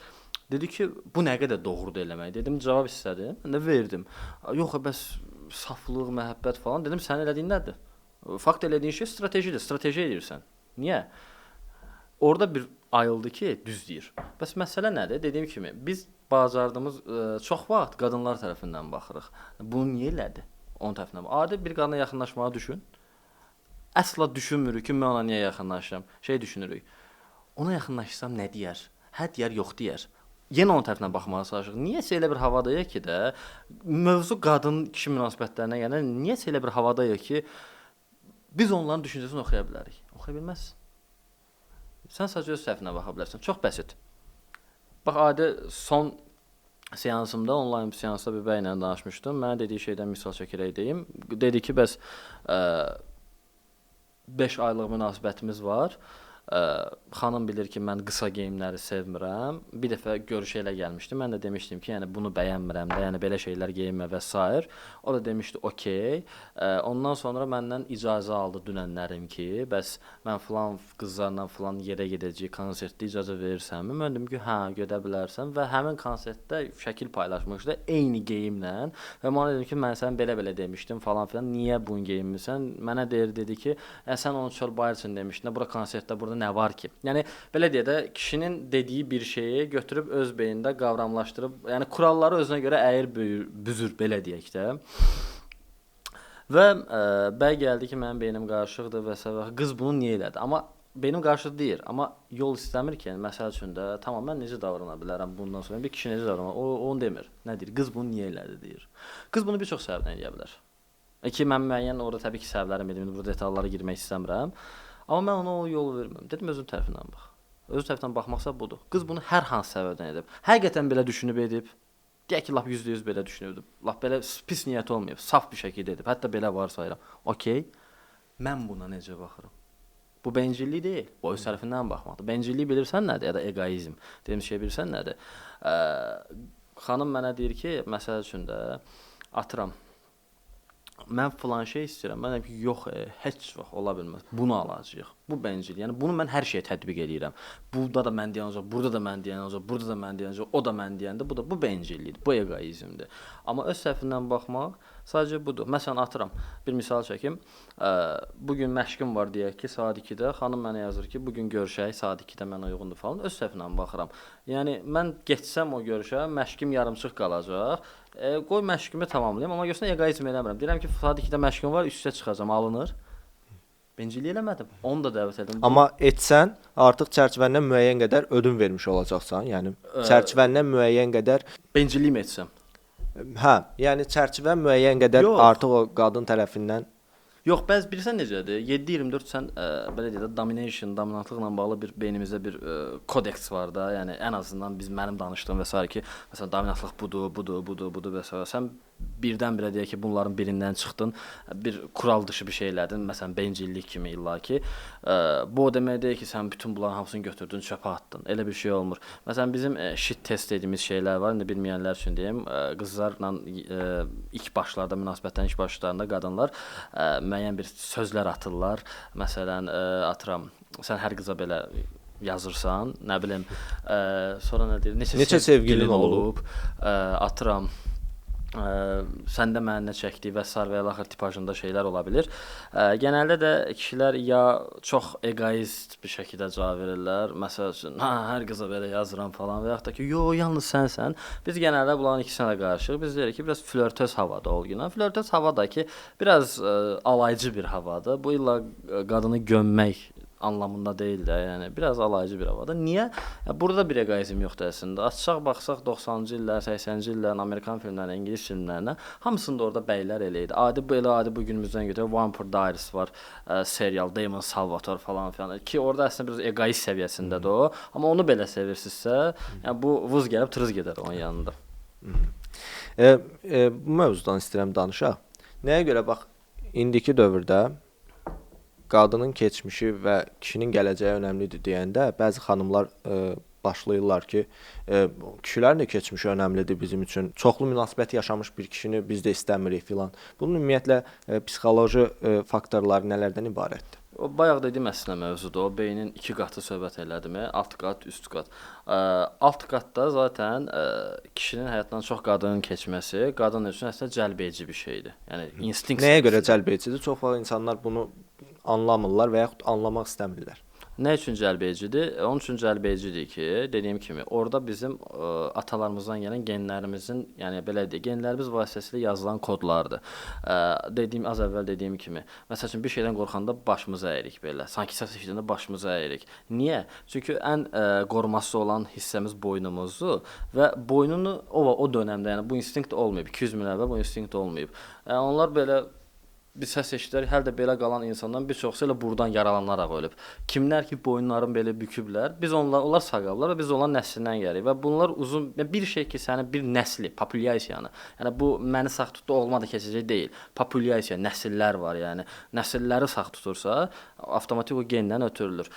Speaker 2: Dedi ki, bu nə qədər doğrudur eləmək. Dedim, cavab istədim. Mən də verdim. Yox, bəs saflıq, məhəbbət falan. Dedim, sənin elədiyin nədir? Fakt elədiyin şey stratejidir. Strateji eləyirsən. Niyə? Orada bir ayıldı ki, düz deyir. Bəs məsələ nədir? Dediyim kimi, biz bacardığımız çox vaxt qadınlar tərəfindən baxırıq. Bunu niyə elədi? Onun tərəfindən. Adi bir qadına yaxınlaşmağa düşün. Əsla düşünmürük ki, mən ona niyə yaxınlaşıram. Şey düşünürük. Ona yaxınlaşsam nə deyər? Hə deyər, yox deyər. Yenə onun tərəfindən baxmağa çalışırıq. Niyəsə elə bir havadayıq ki də, mövzu qadın-kişi münasibətlərinə yəni niyəsə elə bir havadayıq ki, biz onların düşüncəsini oxuya bilərik. Oxuya bilməzsən. Sən sadəcə öz səhvinə baxa bilərsən. Çox bəsit. Bax, adi son seansımda, onlayn seansda bir bəylə danışmışdım. Mənə dediyi şeydən misal çəkərək deyim. Dedi ki, bəs 5 aylıq münasibətimiz var. Xanım bilir ki, mən qısa geyimləri sevmirəm. Bir dəfə görüşə elə gəlmişdi. Mən də demişdim ki, yəni bunu bəyənmirəm də, yəni belə şeylər geyinmə və s. O da demişdi, okey. Ondan sonra məndən icazə aldı dünənlərim ki, bəs mən filan qızlarla filan yerə gedəcəyik, konsertdə icazə verirsənmi? Mən dedim ki, hə, gedə bilərsən və həmin konsertdə şəkil paylaşmışdı eyni geyimlə və mənə dedim ki, mən sən belə-belə demişdim falan filan. Niyə bunu geyinmirsən? Mənə dedi ki, sən onu çorba üçün demişdin. Bura konsertdə burada nə var ki? Yəni belə deyə də kişinin dediyi bir şeyi götürüb öz beynində qavramlaşdırıb, yəni kuralları özünə görə əyir büzür belə deyək də. Və bəy gəldi ki, mənim beynim qarışıqdır və s. Qız bunu niyə elədi? Amma beynim qarışıq deyir, amma yol istəmir ki, yəni məsəl üçün də tamam mən necə davrana bilərəm bundan sonra bir kişi necə davranır? O onu demir. Nə deyir? Qız bunu niyə elədi deyir. Qız bunu bir çox səbəbdən eləyə bilər. Ki mən müəyyən orada təbii ki, səbəblərim edim, burada detallara girmək istəmirəm. Amma mən ona o yolu vermirəm. Dedim özün tərəfindən bax. Özün tərəfindən baxmaqsa budur. Qız bunu hər hansı səbəbdən edib. Həqiqətən belə düşünüb edib. Deyək ki, lap %100 belə düşünürdü. Lap belə pis niyyət olmayıb, saf bir şəkildə edib. Hətta belə var sayıram. Okey. Mən buna necə baxıram? Bu bencillik deyil. Bu öz tərəfindən baxmaqdır. Bencillik bilirsən nədir? Ya da egoizm. Dediyim şey bilirsən nədir? Xanım mənə deyir ki, məsəl üçün də atıram. Mən filan şey istəyirəm. Mən deyim ki, yox, heç vaxt ola bilməz. Bunu alacağıq. Bu bencil. Yəni bunu mən hər şeyə tətbiq edirəm. Burada da mən deyən olacaq, burada da mən deyən olacaq, burada da mən deyən olacaq, o da mən deyəndə bu bencillikdir, bu egoizmdir. Amma öz tərəfindən baxmaq sadəcə budur. Məsələn atıram, bir misal çəkim. Bu gün məşqim var deyək ki, saat 2-də xanım mənə yazır ki, bu gün görüşək, saat 2-də mənə uyğundur falan. Öz tərəfindən baxıram. Yəni mən getsəm o görüşə, məşqim yarımçıq qalacaq. Qoy məşqimi tamamlayım, amma görsən egoizm eləmirəm. Deyirəm ki, saat 2-də məşqim var, üstə çıxacağam, alınır. Bencillik eləmədim. Onu da dəvət edim.
Speaker 1: Amma etsən, artıq çərçivəndən müəyyən qədər ödün vermiş olacaqsan. Yəni çərçivəndən müəyyən qədər
Speaker 2: bencillik mi etsəm?
Speaker 1: Hə, yəni çərçivə müəyyən qədər artıq o qadın tərəfindən.
Speaker 2: Yox, bəs bilirsən necədir? 7-24 sən belə deyək də dominantlıqla bağlı bir beynimizdə bir kodeks var da. Yəni ən azından mənim danışdığım və s. ki, məsələn dominantlıq budur və s. Sən birdən-birə deyək ki, bunların birindən çıxdın, bir kural dışı bir şey elədin, məsələn bencillik kimi illaki. Bu o demək deyil ki, sən bütün bunların hamısını götürdün, çöpə atdın. Elə bir şey olmur. Məsələn bizim shit test dediyimiz şeylər var. İndi bilməyənlər üçün deyim, qızlarla ilk başlarda münasibətlərin ilk başlarında qadınlar müəyyən bir sözlər atırlar. Məsələn, atıram, sən hər qıza belə yazırsan, nə bilim, sonra nə deyir?
Speaker 1: Neçə sevgilin olub?
Speaker 2: Atıram, səndə mənə çəkdiyi və s. və axır tipajında şeylər ola bilər. Genəldə də kişilər ya çox egoist bir şəkildə cavab verirlər. Məsəl üçün, hər qıza belə yazıram falan və yaxud da ki, yox, yalnız sənsən. Biz genəldə bunların ikisinə də qarışıq. Biz deyirik ki, biraz flörtöz havada ol günə. Flörtöz havada ki, biraz alaycı bir havadır. Bu illa qadını gömmək anlamında deyil də, yəni biraz alaycı bir havada. Niyə? Burada bir egoizm yoxdur əslində. Açıq baxsaq 90-cı illər, 80-ci illərin Amerikan filmlərinə, İngilis filmlərinə, hamısında orada bəylər elə idi. Adi bu günümüzdən götürək Vampire Diaries var, serial Damon Salvatore falan filan ki, orada əslində biraz egoist səviyyəsindədir o. Amma onu belə sevirsinizsə, yəni bu vız gəlib tırız gedər onun yanında.
Speaker 1: Bu mövzudan istəyirəm danışaq. Nəyə görə bax, indiki dövrdə qadının keçmişi və kişinin gələcəyi önəmlidir deyəndə bəzi xanımlar başlayırlar ki, kişilərin də keçmişi önəmlidir bizim üçün. Çoxlu münasibət yaşamış bir kişini biz də istəmirik filan. Bunun ümumiyyətlə psixoloji faktorları nələrdən ibarətdir?
Speaker 2: O bayaq dediyim əslində mövzudur. O beynin 2 qatı söhbət elədimi? Alt qat, üst qat. Alt qatda zaten kişinin həyatından çox qadının keçməsi qadın üçün əslində cəlbedici bir şeydir. Yəni instinkt.
Speaker 1: Nəyə görə cəlbedicidir? Çox vaxt insanlar bunu anlamırlar və yaxud anlamaq istəmirlər.
Speaker 2: Nə üçün cəlbedicidir? Onun üçün cəlbedicidir ki, dediyim kimi, orada bizim atalarımızdan gələn genlərimizin, yəni belə deyək, genlərimiz vasitəsilə yazılan kodlardır. Az əvvəl dediyim kimi, məsəl üçün bir şeydən qorxanda başımızı əyirik belə. Sanki səs eşidəndə başımızı əyirik. Niyə? Çünki ən qoruması olan hissəmiz boynumuzdur və boynunu o dövrdə, yəni bu instinkt olmayıb. 200 min əvvəl bu instinkt olmayıb. Onlar belə biz səs eşidərik, hələ də belə qalan insandan bir çoxsu elə buradan yaralanaraq ölüb. Kimlər ki boyunlarını belə büküblər, biz onlar sağallar və biz onların nəslindən gəlirik və bunlar uzun bir şey ki, sənin bir nəsli, populyasiyanı. Yəni bu məni sağ tutdu olmadı keçəcək deyil. Populyasiya, nəsillər var, yəni nəsilləri sağ tutursa, avtomatik o gendən ötürülür.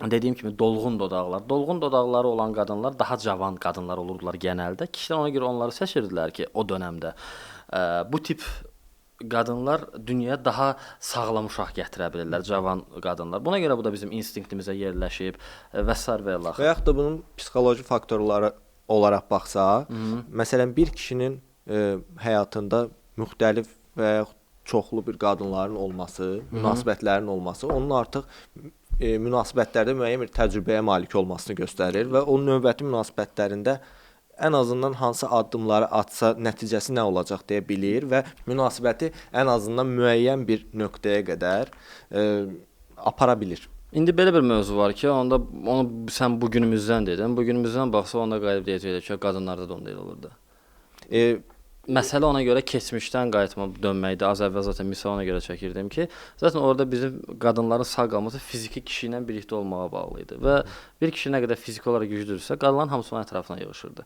Speaker 2: Dediyim kimi dolğun dodaqları olan qadınlar daha cavan qadınlar olurdular genəldə. Kişilər ona görə onları seçirdilər ki, o dövrdə bu tip qadınlar dünyaya daha sağlam uşaq gətirə bilirlər, cavan qadınlar. Buna görə bu da bizim instinktimizə yerləşib və sair və ilaxır.
Speaker 1: Və yaxud da bunun psixoloji faktorları olaraq baxsaq, məsələn bir kişinin həyatında müxtəlif və yaxud çoxlu bir qadınların olması, münasibətlərin olması onun artıq münasibətlərdə müəyyən bir təcrübəyə malik olmasını göstərir və o növbəti münasibətlərində ən azından hansı addımları atsa nəticəsi nə olacaq deyə bilir və münasibəti ən azından müəyyən bir nöqtəyə qədər apara bilir.
Speaker 2: İndi belə bir mövzu var ki, onu sən bu günümüzdən dedin. Bu günümüzdən baxsa onda qayıb deyəcəklər ki, qadınlarda da onda elə olur da. Məsələ ona görə keçmişdən qayıtma dönməkdir. Az əvvəl zaten misal ona görə çəkirdim ki, zaten orada bizim qadınların sağ qalması fiziki kişi ilə birlikdə olmağa bağlı idi və bir kişi nə qədər fiziki olaraq güclüdürsə, qadınların hamısı onun ətrafına yığılırdı.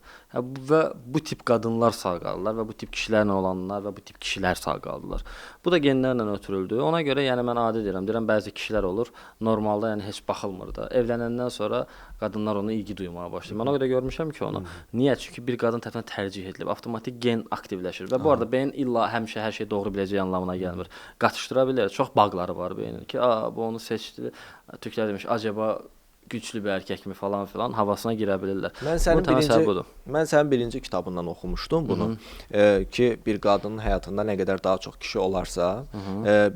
Speaker 2: Və bu tip qadınlar sağ qaldılar və bu tip kişilərlə olanlar və bu tip kişilər sağ qaldılar. Bu da genlərlə ötürüldü. Ona görə yəni mən adi deyirəm bəzi kişilər olur, normalda yəni heç baxılmır da. Evlənəndən sonra qadınlar ona ilgi duymağa başlayır. Mən o qədər görmüşəm ki onu. Niyə? Çünki bir qadın tərəfindən tərcih edilib, avtomatik gen aktivləşir və bu arada beyin illa həmişə hər şey doğru biləcəyi anlamına gəlmir. Qatışdıra bilər. Çox bağları var beynin ki, bu onu seçdi. Türklər demiş, acaba güclü bir erkəkmi falan filan havasına girə bilirlər.
Speaker 1: Mən sənin birinci kitabından oxumuşdum bunu. Ki bir qadının həyatında nə qədər daha çox kişi olarsa,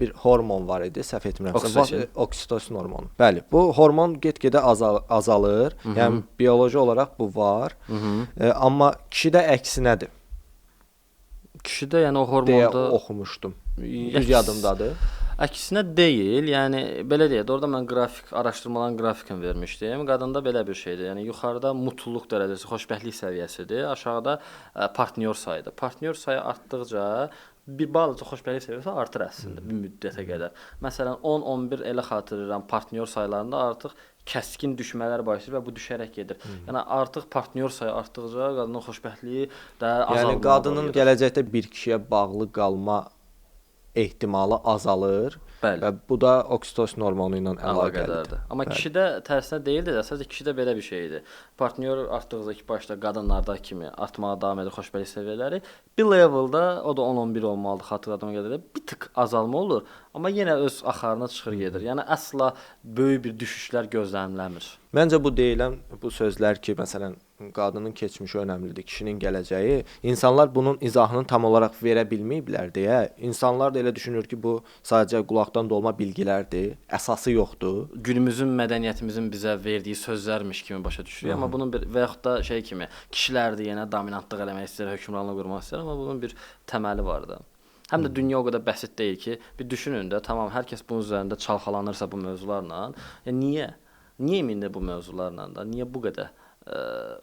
Speaker 1: bir hormon var idi, səhv etmirəmsə, oksitosin hormonu. Bəli, bu hormon get-gedə azalır. Yəni bioloji olaraq bu var. Amma kişidə əksinədir.
Speaker 2: Kişidə yəni o hormonda
Speaker 1: deyə oxumuşdum. Düz yadımdadır.
Speaker 2: Əksinə deyil, yəni belə deyək, orada mən araşdırmaların qrafikini vermişdim. Qadında belə bir şeydir. Yəni yuxarıda mutluluq dərəcəsi, xoşbəxtlik səviyyəsidir, aşağıda partnyor sayıdır. Partnyor sayı artdıqca bir balaca xoşbəxtlik səviyyəsi artır əslində bir müddətə qədər. Məsələn 10-11 elə xatırlayıram, partnyor saylarında artıq kəskin düşmələr başlayır və bu düşərək gedir. Yəni artıq partnyor sayı artdıqca qadının xoşbəxtliyi də azalır.
Speaker 1: Yəni qadının gələcəkdə bir kişiyə bağlı qalma ehtimalı azalır.
Speaker 2: Bəli.
Speaker 1: Və bu da oksitosin hormonu ilə əlaqəlidir.
Speaker 2: Amma kişidə tərsinə deyildi də, sadəcə kişidə belə bir şey idi. Partnyor artdıqca ki, başda qadınlarda kimi artmağa davam edir xoşbəxtlik səviyyələri. Bir leveldə, o da 10-11 olmalıdır xatırladığıma qədər, bir tık azalma olur, amma yenə öz axarına çıxır gedir. Yəni əsla böyük bir düşüşlər gözlənilmir.
Speaker 1: Məncə bu deyilən bu sözlər ki, məsələn, qadının keçmişi önəmlidir, kişinin gələcəyi, insanlar bunun izahını tam olaraq verə bilməyiblər deyə, insanlar da elə düşünür ki, bu sadəcə qulaqdan dolma bilgilərdir, əsası yoxdur.
Speaker 2: Günümüzün mədəniyyətimizin bizə verdiyi sözlərmiş kimi başa düşürük, amma bunun bir və yaxud da şey kimi, kişilərdir yenə dominantlıq eləmək istəyir, hökmranlıq qurmaq istəyir, amma bunun bir təməli var da. Həm də dünya o qədər bəsit deyil ki, bir düşünün də, tamam, hər kəs bunun üzərində çalxalanırsa bu mövzularla, niyə? Niyə indi bu mövzularla da? Niyə bu qədər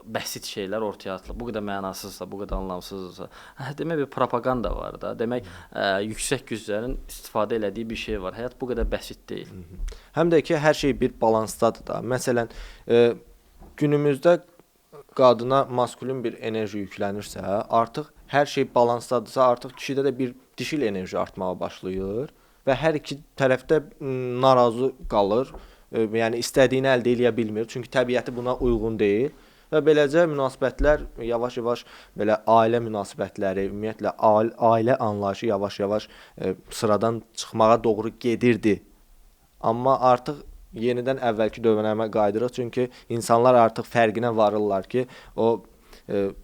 Speaker 2: bəsit şeylər ortaya atılır? Bu qədər mənasızsa, bu qədər anlamsızsa. Demək bir propaganda var da. Demək yüksək güclərin istifadə elədiyi bir şey var. Həyat bu qədər bəsit deyil.
Speaker 1: Həm də ki, hər şey bir balansdadır da. Məsələn, günümüzdə qadına maskulin bir enerji yüklənirsə, artıq hər şey balansdadırsa, artıq kişidə də bir dişil enerji artmağa başlayır və hər iki tərəfdə narazı qalır. Yəni istədiyini əldə edə bilmir, çünki təbiəti buna uyğun deyil və beləcə münasibətlər yavaş-yavaş belə ailə münasibətləri, ümumiyyətlə ailə anlayışı yavaş-yavaş sıradan çıxmağa doğru gedirdi. Amma artıq yenidən əvvəlki dövrə qayıdırıq, çünki insanlar artıq fərqinə varırlar ki,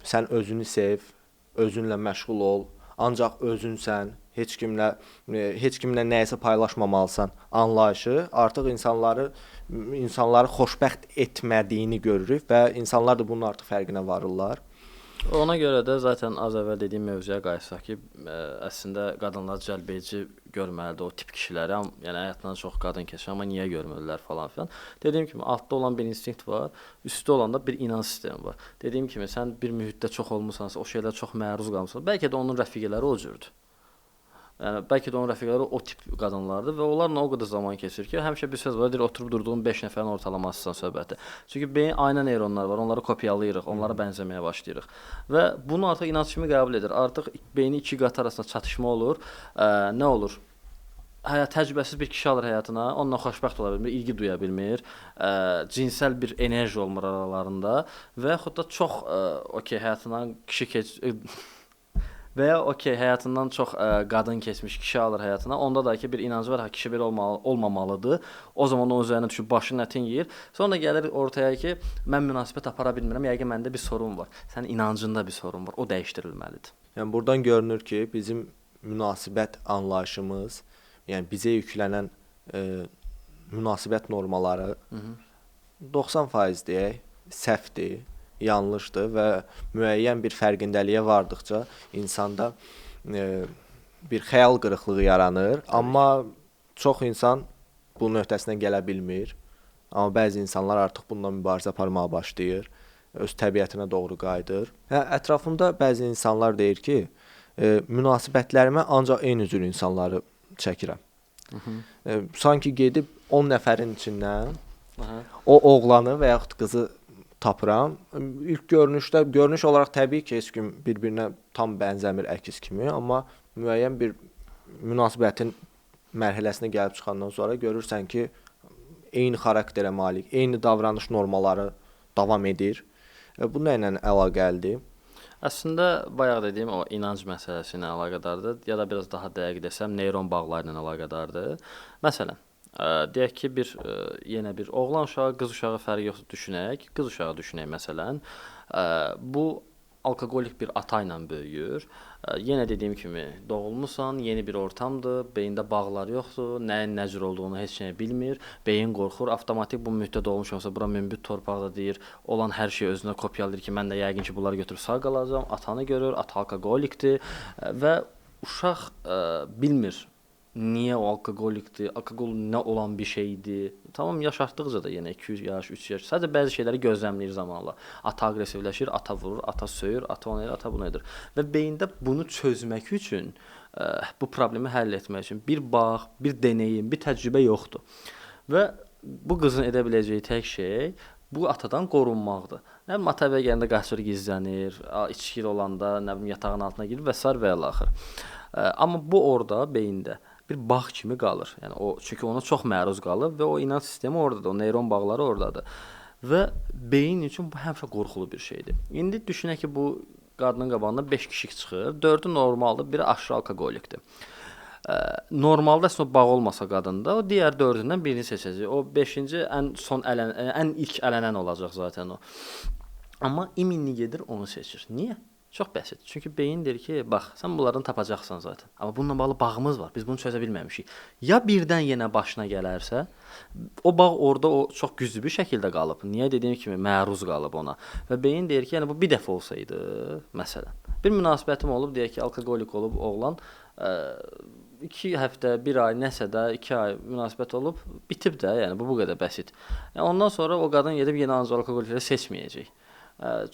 Speaker 1: sən özünü sev, özünlə məşğul ol, ancaq özünsən. Heç kimlə nəyisə paylaşmamalısan anlayışı artıq insanları xoşbəxt etmədiyini görürük və insanlar da bunun artıq fərqinə varırlar.
Speaker 2: Ona görə də zaten az əvvəl dediyim mövzuya qayıtsaq ki, əslində qadınlar cəlbedici görməlidir o tip kişiləri, yəni həyatından çox qadın keçir, amma niyə görmürlər falan filan. Dediyim kimi altda olan bir instinkt var, üstdə olan da bir inanc sistemi var. Dediyim kimi sən bir mühitdə çox olmusansa, o şeylərə çox məruz qalmısan, bəlkə də onun rəfiqələri o cürdür. Yəni bəlkə də onun rəfiqələri o tip qadınlardır və onlarla o qədər zaman keçir ki, həmişə bir söz var, deyir oturub durduğun 5 nəfərin ortalamasısan söhbəti. Çünki beyin ayna neyronları var, onları kopyalayırıq, onlara bənzəməyə başlayırıq. Və bunu artıq inanc kimi qəbul edir. Artıq beynin iki qat arasında çatışma olur. Nə olur? Təcrübəsiz bir kişi alır həyatına, onunla xoşbəxt ola bilmir, ilgi duya bilmir, cinsəl bir enerji olmur aralarında və yaxud da çox həyatından və ya həyatından çox qadın keçmiş kişi alır həyatına. Onda da ki bir inancı var, kişi belə olmamalıdır. O zaman onun üzərinə düşüb başını ətin yeyir. Sonra gəlir ortaya ki, mən münasibət apara bilmirəm, yəqin məndə bir sorun var. Sənin inancında bir sorun var. O dəyişdirilməlidir.
Speaker 1: Yəni buradan görünür ki, bizim münasibət anlayışımız, yəni bizə yüklənən münasibət normaları 90% deyək, səhvdir, yanlışdır və müəyyən bir fərqindəliyə vardıqca insanda bir xəyal qırıqlığı yaranır. Amma çox insan bunun öhdəsindən gələ bilmir. Amma bəzi insanlar artıq bununla mübarizə aparmağa başlayır, öz təbiətinə doğru qayıdır. Ətrafımda bəzi insanlar deyir ki, münasibətlərimə ancaq eyni cür insanları çəkirəm. Sanki gedib 10 nəfərin içindən o oğlanı və yaxud qızı tapıram. İlk görünüş olaraq təbii ki, heç kim bir-birinə tam bənzəmir əks kimi, amma müəyyən bir münasibətin mərhələsinə gəlib çıxandan sonra görürsən ki, eyni xarakterə malik, eyni davranış normaları davam edir. Bu nə ilə əlaqəlidir?
Speaker 2: Əslində bayaq dediyim o inanc məsələsi ilə əlaqədardır, ya da biraz daha dəqiq desəm neyron bağları ilə əlaqədardır. Məsələn, deyək ki, yenə bir oğlan uşağı, qız uşağı fərqi yoxdur düşünək. Qız uşağı düşünək məsələn. Bu alkoqolik bir ata ilə böyüyür. Yenə dediyim kimi doğulmusan, yeni bir ortamdır, beyində bağlar yoxdur, nəyin nə cür olduğunu heç nə bilmir, beyin qorxur, avtomatik bu mühitdə doğmuş olsa bura münbit torpaqda deyir, olan hər şeyi özünə kopyalayır ki, mən də yəqin ki, bunları götürüb sağ qalacağam. Atanı görür, ata alkoqolikdir və uşaq bilmir niyə o alkoqolikdir, alkoqol nə olan bir şeydir. Tamam, yaş artdıqca da yenə 2 yaş, 3 yaş, sadəcə bəzi şeyləri gözləmləyir zamanla. Ata aqressivləşir, ata vurur, ata söyür, ata onu edir, ata bunu edir. Və beyində bunu çözmək üçün, bu problemi həll etmək üçün bir bağ, bir deneyim, bir təcrübə yoxdur. Və bu qızın edə biləcəyi tək şey bu atadan qorunmaqdır. Nə bilim, ata evə gələndə qaçır, gizlənir, içkili olanda, nə bilim, yatağın altına girir və s. və ilaxır. Amma bu orada beyində bir bağ kimi qalır. Yəni o çünki ona çox məruz qalıb və o inanc sistemi ordadır, o neyron bağları ordadır. Və beyin üçün bu həmişə qorxulu bir şeydir. İndi düşünək ki, bu qadının qabağına 5 kişi çıxır, 4-ü normaldır, biri aşırı alkoqolikdir. Normalda əslində o bağ olmasa qadında, o digər 4-ündən birini seçəcək. O 5-ci ən ilk ələnən olacaq zaten o. Amma iminli gedir onu seçir. Niyə? Çox bəsit. Çünki beyin deyir ki, bax, sən bunlardan tapacaqsan zaten. Amma bununla bağlı bağımız var. Biz bunu çözə bilməmişik. Ya birdən yenə başına gələrsə, o bağ orada o çox güclü bir şəkildə qalıb. Niyə dediyim kimi məruz qalıb ona. Və beyin deyir ki, yəni bu bir dəfə olsaydı, məsələn, bir münasibətim olub, deyək ki, alkoqolik olub oğlan, 2 həftə, 1 ay, nəsə də 2 ay münasibət olub, bitib də, yəni bu qədər bəsit. Yəni ondan sonra o qadın gedib yenə ancaq alkoqolikləri seçməyəcək.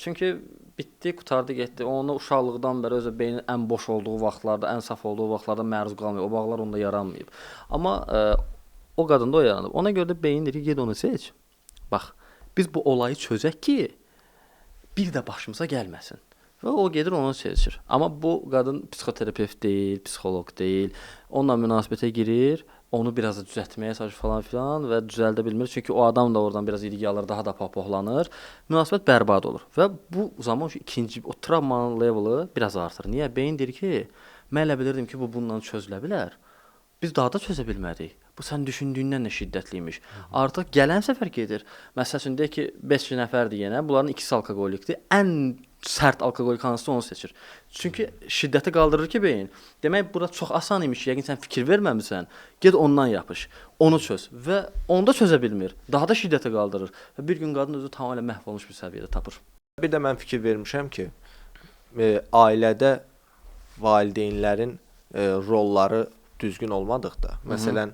Speaker 2: Çünki bitdi, qutardı, getdi. Ona uşaqlıqdan bəri özü beynin ən boş olduğu vaxtlarda, ən saf olduğu vaxtlarda məruz qalmıyor. O bağlar onda yaranmayıb. Amma o qadında o yaranıb. Ona görə də beyin deyir ki, ged onu seç. Bax, biz bu olayı çözək ki, bir də başımıza gəlməsin. Və o gedir onu seçir. Amma bu qadın psixoterapevt deyil, psixoloq deyil. Onunla münasibətə girir, onu biraz da düzəltməyə çalışır falan filan və düzəldə bilmir. Çünki o adam da oradan biraz ilgi alır, daha da pohpohlanır. Münasibət bərbad olur. Və bu zaman ikinci o travmanın leveli biraz artır. Niyə? Beyin deyir ki, mən elə bilirdim ki, bu bununla çözülə bilər. Biz daha da çözə bilmədik. Bu sən düşündüyündən də şiddətliymiş. Artıq gələn səfər gedir. Məsəl üçün deyək ki, 5 nəfərdir yenə, bunların ikisi alkoqolikdir. Ən sərt alkoqolik hansısa onu seçir. Çünki şiddəti qaldırır ki beyin. Demək bura çox asan imiş. Yəqin sən fikir verməmisən. Get ondan yapış. Onu çöz və onda çözə bilmir. Daha da şiddəti qaldırır və bir gün qadın özü tamamilə məhv olmuş bir səviyyədə tapır.
Speaker 1: Bir də mən fikir vermişəm ki, ailədə valideynlərin rolları düzgün olmadıqda, məsələn,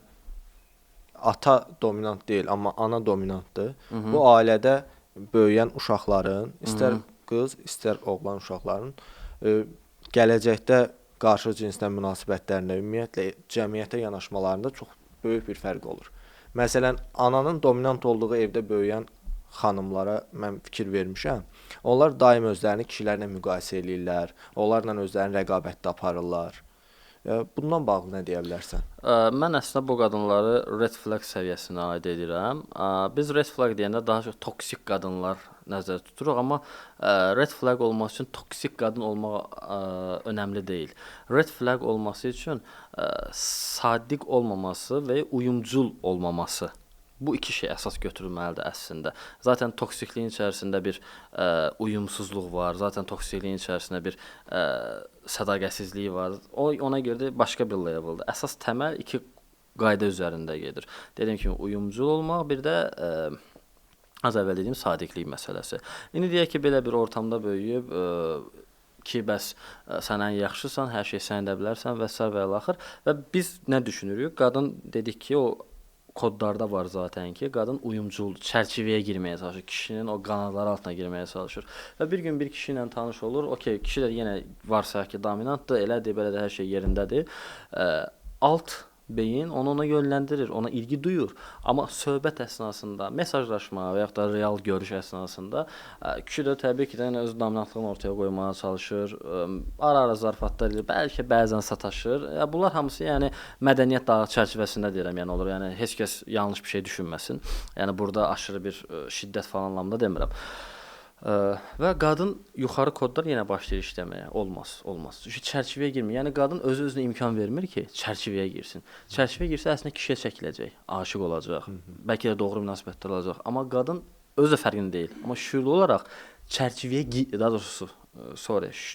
Speaker 1: ata dominant deyil, amma ana dominantdır. Bu ailədə böyüyən uşaqların, istər qız, istər oğlan uşaqların gələcəkdə qarşı cinslə münasibətlərində, ümumiyyətlə cəmiyyətə yanaşmalarında çox böyük bir fərq olur. Məsələn, ananın dominant olduğu evdə böyüyən xanımlara mən fikir vermişəm. Onlar daim özlərini kişilərlə müqayisə edirlər, onlarla özlərini rəqabətdə aparırlar. Bundan bağlı nə deyə bilərsən?
Speaker 2: Mən əslində bu qadınları red flag səviyyəsinə aid edirəm. Biz red flag deyəndə daha çox toksik qadınlar nəzərdə tuturuq, amma red flag olması üçün toksik qadın olmaq önəmli deyil. Red flag olması üçün sadiq olmaması və uyumcul olmaması. Bu iki şey əsas götürülməlidir əslində. Zaten toksikliyin içərisində bir uyumsuzluq var. Zaten toksikliyin içərisində bir sədaqətsizlik var. O ona görə də başqa bir leveldir. Əsas təməl iki qayda üzərində gedir. Dediyim kimi uyumcul olmaq, bir də az əvvəl dediyim sadiqlik məsələsi. İndi deyək ki, belə bir ortamda böyüyüb ki, bəs sən ən yaxşısan, hər şey sən edə bilərsən və s. və ilaxır. Və biz nə düşünürük? Qadın dedik ki, o kodlarda var zaten ki, qadın uyumcul, çərçivəyə girməyə çalışır. Kişinin o qanadları altına girməyə çalışır. Və bir gün bir kişi ilə tanış olur. Okey, kişi də yenə varsa ki, dominantdır, elədir, belə də hər şey yerindədir. Alt beyin onu ona yönləndirir, ona ilgi duyur. Amma söhbət əsnasında, mesajlaşma və yaxud da real görüş əsnasında kişi də təbii ki, öz dominantlığını ortaya qoymağa çalışır. Ara-ara zarafatlar edir, bəlkə bəzən sataşır. Bunlar hamısı yəni mədəniyyət dağı çərçivəsində deyirəm, yəni olur. Yəni heç kəs yanlış bir şey düşünməsin. Yəni burada aşırı bir şiddət falan anlamda demirəm. Və qadın yuxarı kodlar yenə başlayır işləməyə. Olmaz. Çünki çərçivəyə girmir. Yəni qadın özünə imkan vermir ki, çərçivəyə girsin. Çərçivəyə girsə əslində kişiyə çəkiləcək, aşiq olacaq, bəlkə də doğru münasibətlər olacaq. Amma qadın özü də fərqində deyil. Amma şüurlu olaraq çərçivəyə, daha doğrusu,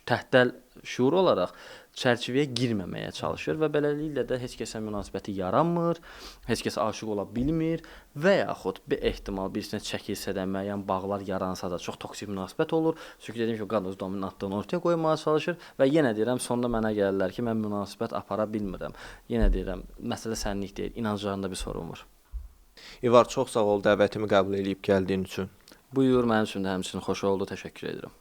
Speaker 2: təhdəl şuur olaraq çərçivəyə girməməyə çalışır və beləliklə də heç kəsə münasibəti yaranmır, heç kəs aşiq ola bilmir və yaxud bir ehtimal birisinə çəkilsə də, müəyyən bağlar yaransa da çox toksik münasibət olur. Çünki dediyim ki, qadın öz dominantlığını ortaya qoymağa çalışır və yenə deyirəm, sonda mənə gəlirlər ki, mən münasibət apara bilmirəm. Yenə deyirəm, məsələ sənlik deyil, inanclarında bir sorun var.
Speaker 1: İvar, çox sağ ol dəvətimi qəbul edib gəldiyin üçün.
Speaker 2: Buyur, mənim üçün də həmçinin xoş oldu, təşəkkür edirəm.